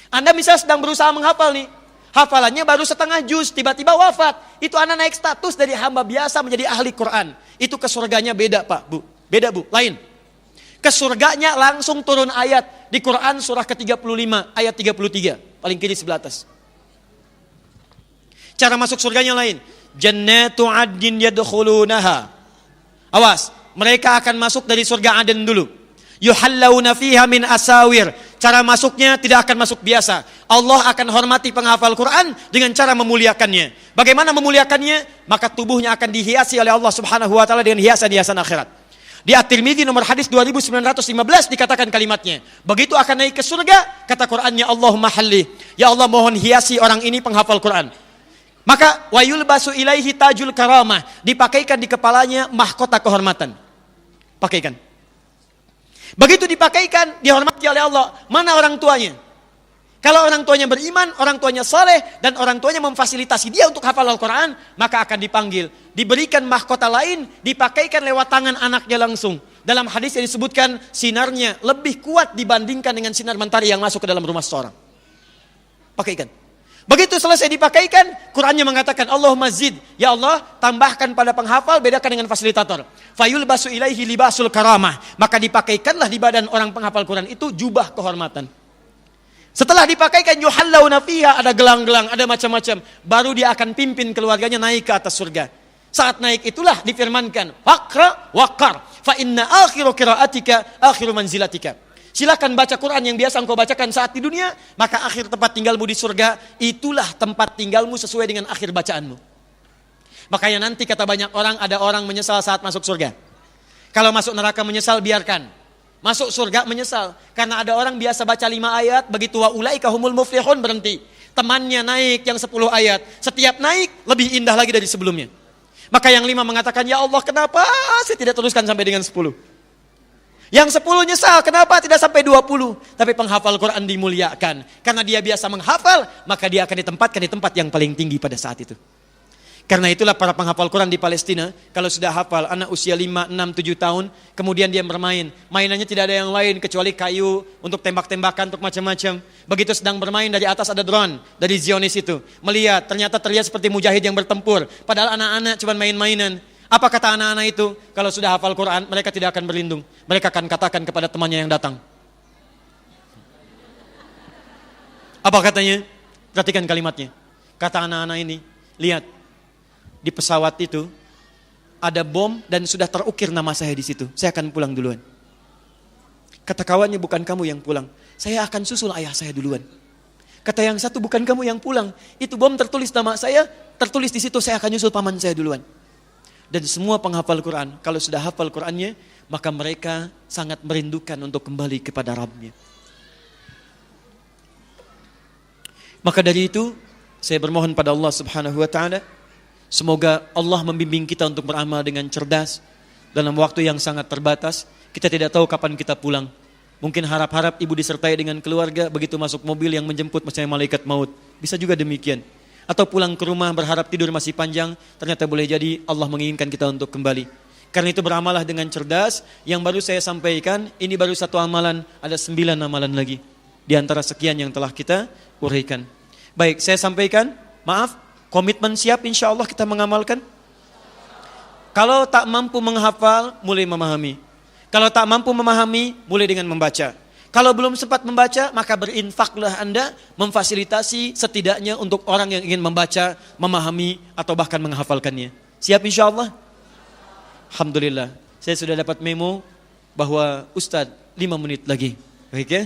Anda misalnya sedang berusaha menghafal nih, hafalannya baru setengah juz, tiba-tiba wafat. Itu Anda naik status dari hamba biasa menjadi ahli Quran. Itu ke surganya beda Pak, Bu. Beda Bu, lain. Ke surganya langsung turun ayat. Di Quran surah ke-35 ayat 33. Paling kiri sebelah atas. Cara masuk surganya lain. Jannatu adnin yadkhulunaha. Awas, mereka akan masuk dari surga Aden dulu. Yuhallawna fiha min asawir. Cara masuknya tidak akan masuk biasa. Allah akan hormati penghafal Quran dengan cara memuliakannya. Bagaimana memuliakannya? Maka tubuhnya akan dihiasi oleh Allah Subhanahu wa taala dengan hiasan-hiasan akhirat. Di At-Tirmidzi nomor hadis 2915 dikatakan kalimatnya. Begitu akan naik ke surga, kata Qur'annya Allahumma halli. Ya Allah mohon hiasi orang ini penghafal Quran. Maka wa yulbasu ilaihi tajul karamah, dipakaikan di kepalanya mahkota kehormatan. Pakaikan. Begitu dipakaikan, dihormati oleh Allah. Mana orang tuanya? Kalau orang tuanya beriman, orang tuanya saleh, dan orang tuanya memfasilitasi dia untuk hafal Al-Quran, maka akan dipanggil. Diberikan mahkota lain, dipakaikan lewat tangan anaknya langsung. Dalam hadis yang disebutkan, sinarnya lebih kuat dibandingkan dengan sinar mentari yang masuk ke dalam rumah seseorang. Pakaikan. Begitu selesai dipakaikan, Qurannya mengatakan, Allahumma zid, ya Allah, tambahkan pada penghafal, bedakan dengan fasilitator. Fayul basu ilaihi libasul karamah. Maka dipakaikanlah di badan orang penghafal Quran itu jubah kehormatan. Setelah dipakaikan yuhallawna fiha, ada gelang-gelang, ada macam-macam. Baru dia akan pimpin keluarganya naik ke atas surga. Saat naik itulah difirmankan, waqra waqar, fa inna akhiru qiraatika akhiru manzilatika. Silakan baca Quran yang biasa engkau bacakan saat di dunia, maka akhir tempat tinggalmu di surga, itulah tempat tinggalmu sesuai dengan akhir bacaanmu. Makanya nanti kata banyak orang, ada orang menyesal saat masuk surga. Kalau masuk neraka menyesal, biarkan. Masuk surga menyesal. Karena ada orang biasa baca 5 ayat, begitu wa ulaika humul muflihun berhenti. Temannya naik yang 10 ayat. Setiap naik lebih indah lagi dari sebelumnya. Maka yang 5 mengatakan, ya Allah kenapa saya tidak teruskan sampai dengan 10? Yang 10 nyesal, kenapa tidak sampai 20? Tapi penghafal Quran dimuliakan. Karena dia biasa menghafal, maka dia akan ditempatkan di tempat yang paling tinggi pada saat itu. Karena itulah para penghafal Quran di Palestina, kalau sudah hafal, anak usia 5, 6, 7 tahun, kemudian dia bermain. Mainannya tidak ada yang lain kecuali kayu untuk tembak-tembakan, untuk macam-macam. Begitu sedang bermain, dari atas ada drone, dari Zionis itu. Melihat, ternyata terlihat seperti mujahid yang bertempur. Padahal anak-anak cuma main-mainan. Apa kata anak-anak itu? Kalau sudah hafal Quran, mereka tidak akan berlindung. Mereka akan katakan kepada temannya yang datang. Apa katanya? Perhatikan kalimatnya. Kata anak-anak ini, lihat, di pesawat itu ada bom dan sudah terukir nama saya di situ. Saya akan pulang duluan. Kata kawannya, bukan kamu yang pulang. Saya akan susul ayah saya duluan. Kata yang satu, bukan kamu yang pulang. Itu bom tertulis nama saya, tertulis di situ, saya akan nyusul paman saya duluan. Dan semua penghafal Quran, kalau sudah hafal Qurannya, maka mereka sangat merindukan untuk kembali kepada Rabbnya. Maka dari itu, saya bermohon pada Allah Subhanahu wa Ta'ala, semoga Allah membimbing kita untuk beramal dengan cerdas dalam waktu yang sangat terbatas. Kita tidak tahu kapan kita pulang. Mungkin harap-harap ibu disertai dengan keluarga, begitu masuk mobil yang menjemput misalnya malaikat maut. Bisa juga demikian. Atau pulang ke rumah berharap tidur masih panjang, ternyata boleh jadi Allah menginginkan kita untuk kembali. Karena itu beramalah dengan cerdas. Yang baru saya sampaikan, ini baru satu amalan, ada 9 amalan lagi di antara sekian yang telah kita uraikan. Baik, saya sampaikan, maaf, komitmen siap insya Allah kita mengamalkan. Kalau tak mampu menghafal, mulai memahami. Kalau tak mampu memahami, mulai dengan membaca. Kalau belum sempat membaca, maka berinfaklah Anda memfasilitasi setidaknya untuk orang yang ingin membaca, memahami, atau bahkan menghafalkannya. Siap insya Allah? Alhamdulillah. Saya sudah dapat memo bahwa Ustadz 5 menit lagi. Baik ya?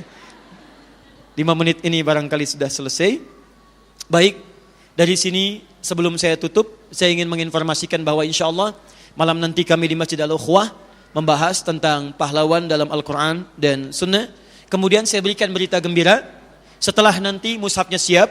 5 menit ini barangkali sudah selesai. Baik, dari sini sebelum saya tutup, saya ingin menginformasikan bahwa insya Allah malam nanti kami di Masjid Al-Ukhwah membahas tentang pahlawan dalam Al-Quran dan Sunnah. Kemudian saya berikan berita gembira, setelah nanti mushafnya siap,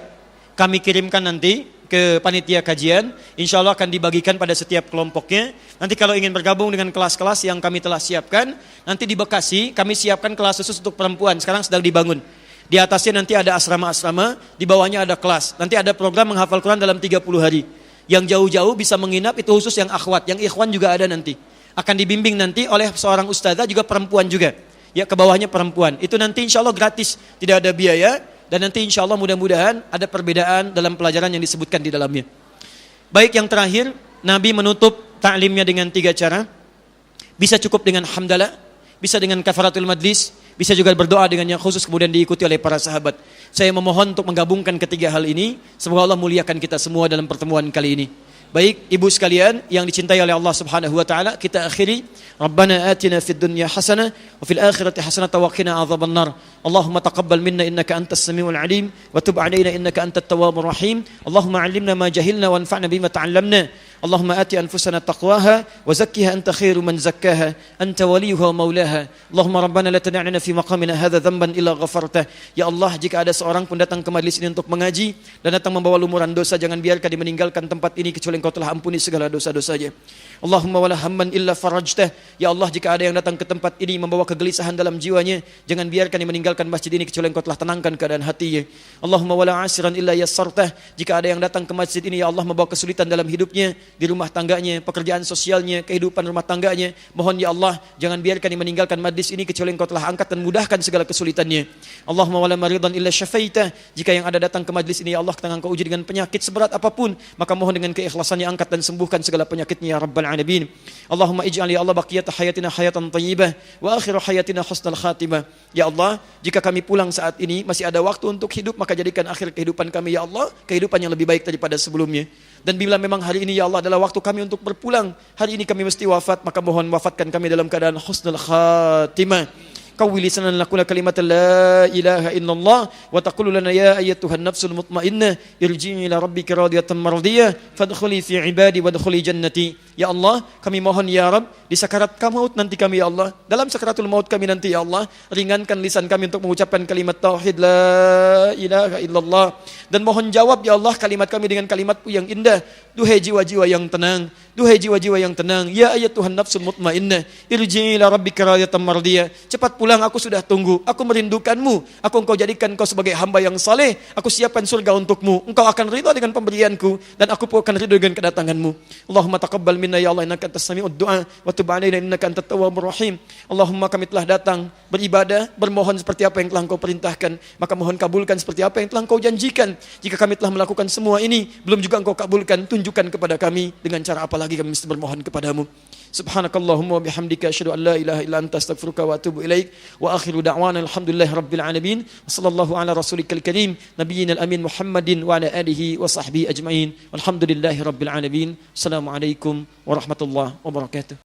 kami kirimkan nanti ke panitia kajian, insya Allah akan dibagikan pada setiap kelompoknya. Nanti kalau ingin bergabung dengan kelas-kelas yang kami telah siapkan, nanti di Bekasi kami siapkan kelas khusus untuk perempuan, sekarang sedang dibangun. Di atasnya nanti ada asrama-asrama, di bawahnya ada kelas. Nanti ada program menghafal Quran dalam 30 hari. Yang jauh-jauh bisa menginap, itu khusus yang akhwat, yang ikhwan juga ada nanti. Akan dibimbing nanti oleh seorang ustazah juga perempuan juga. Ya, ke bawahnya perempuan. Itu nanti insya Allah gratis, tidak ada biaya. Dan nanti insya Allah mudah-mudahan ada perbedaan dalam pelajaran yang disebutkan di dalamnya. Baik, yang terakhir, Nabi menutup ta'limnya dengan 3 cara. Bisa cukup dengan hamdalah, bisa dengan kafaratul majlis, bisa juga berdoa dengan yang khusus kemudian diikuti oleh para sahabat. Saya memohon untuk menggabungkan ketiga hal ini. Semoga Allah muliakan kita semua dalam pertemuan kali ini. Baik, ibu sekalian yang dicintai oleh Allah Subhanahu wa taala, kita akhiri, Rabbana atina fid dunya hasanah wa fil akhirati hasanah wa qina adzabannar. Allahumma taqabbal minna innaka antas samiul alim wa tub alaina innaka antat tawwabur rahim. Allahumma 'allimna ma jahilna wanfa'na bima ta'allamna. Allahumma ati anfusana taqwaha wa zakkiha anta khairu man zakkaha anta waliyuha wa maulaha. Allahumma rabbana la tad'alna fi maqamina hadza dhanban illa ghafartah. Ya Allah, jika ada seorang pun datang ke majelis ini untuk mengaji dan datang membawa lumuran dosa, jangan biarkan dia meninggalkan tempat ini kecuali Engkau telah ampuni segala dosa-dosanya. Allahumma wala hamman illa farajtah. Ya Allah, jika ada yang datang ke tempat ini membawa kegelisahan dalam jiwanya, jangan biarkan dia meninggalkan masjid ini kecuali Engkau telah tenangkan keadaan hatinya. Allahumma wala asiran illa yassartah. Jika ada yang datang ke masjid ini, ya Allah, membawa kesulitan dalam hidupnya, di rumah tangganya, pekerjaan sosialnya, kehidupan rumah tangganya, mohon ya Allah, jangan biarkan dia meninggalkan majlis ini kecuali Engkau telah angkat dan mudahkan segala kesulitannya. Allahumma wala maridan illa syafaitah. Jika yang ada datang ke majlis ini, ya Allah, tengah Engkau uji dengan penyakit seberat apapun, maka mohon dengan keikhlasannya angkat dan sembuhkan segala penyakitnya ya Rabbal alamin. Allahumma ij'al ya Allah baqiyata hayatina hayatan thayyibah wa akhiru hayatina husnal khatimah. Ya Allah, jika kami pulang saat ini masih ada waktu untuk hidup, maka jadikan akhir kehidupan kami ya Allah kehidupan yang lebih baik daripada sebelumnya. Dan bila memang hari ini ya Allah adalah waktu kami untuk berpulang, hari ini kami mesti wafat, maka mohon wafatkan kami dalam keadaan husnul khatimah. qawwi lisanan naqula kalimata la ilaha illallah wa taqulu lana ya ayyatuhan nafsul mutmainnah irji'i ila rabbika radiyatan mardiyah fadkhuli fi ibadi wadkhuli jannati. Ya Allah, kami mohon ya Rabb, di sakarat maut nanti kami ya Allah, dalam sakaratul maut kami nanti ya Allah, ringankan lisan kami untuk mengucapkan kalimat tauhid la ilaha illallah, dan mohon jawab ya Allah kalimat kami dengan kalimat-Mu yang indah. Duhai jiwa-jiwa yang tenang, duhai jiwa-jiwa yang tenang, ya ayyatuhan nafsul mutmainnah irji'i ila rabbika radiyatan mardiyah. Cepat pulang, aku sudah tunggu, aku merindukanmu, engkau jadikan engkau sebagai hamba yang saleh, aku siapkan surga untukmu, engkau akan ridha dengan pemberianku dan aku pun akan ridha dengan kedatanganmu. Allahumma taqabbal minna ya Allah innaka antas sami'ud du'a wa tub 'alaina innaka antat tawwabur rahim. Allahumma, kami telah datang beribadah, bermohon seperti apa yang telah Engkau perintahkan, maka mohon kabulkan seperti apa yang telah Engkau janjikan. Jika kami telah melakukan semua ini belum juga Engkau kabulkan, tunjukkan kepada kami dengan cara apa lagi kami mesti bermohon kepadamu. Subhanakallahumma wa bihamdika asyhadu an la ilaha illa anta astaghfiruka wa atubu ilaik. Wa akhiru da'wana alhamdulillahi rabbil alamin. Wassallallahu ala rasulikal karim nabiyyina al-amin Muhammadin wa ala alihi wa sahbihi ajma'in. Walhamdulillahi rabbil alamin. Assalamualaikum warahmatullahi wabarakatuh.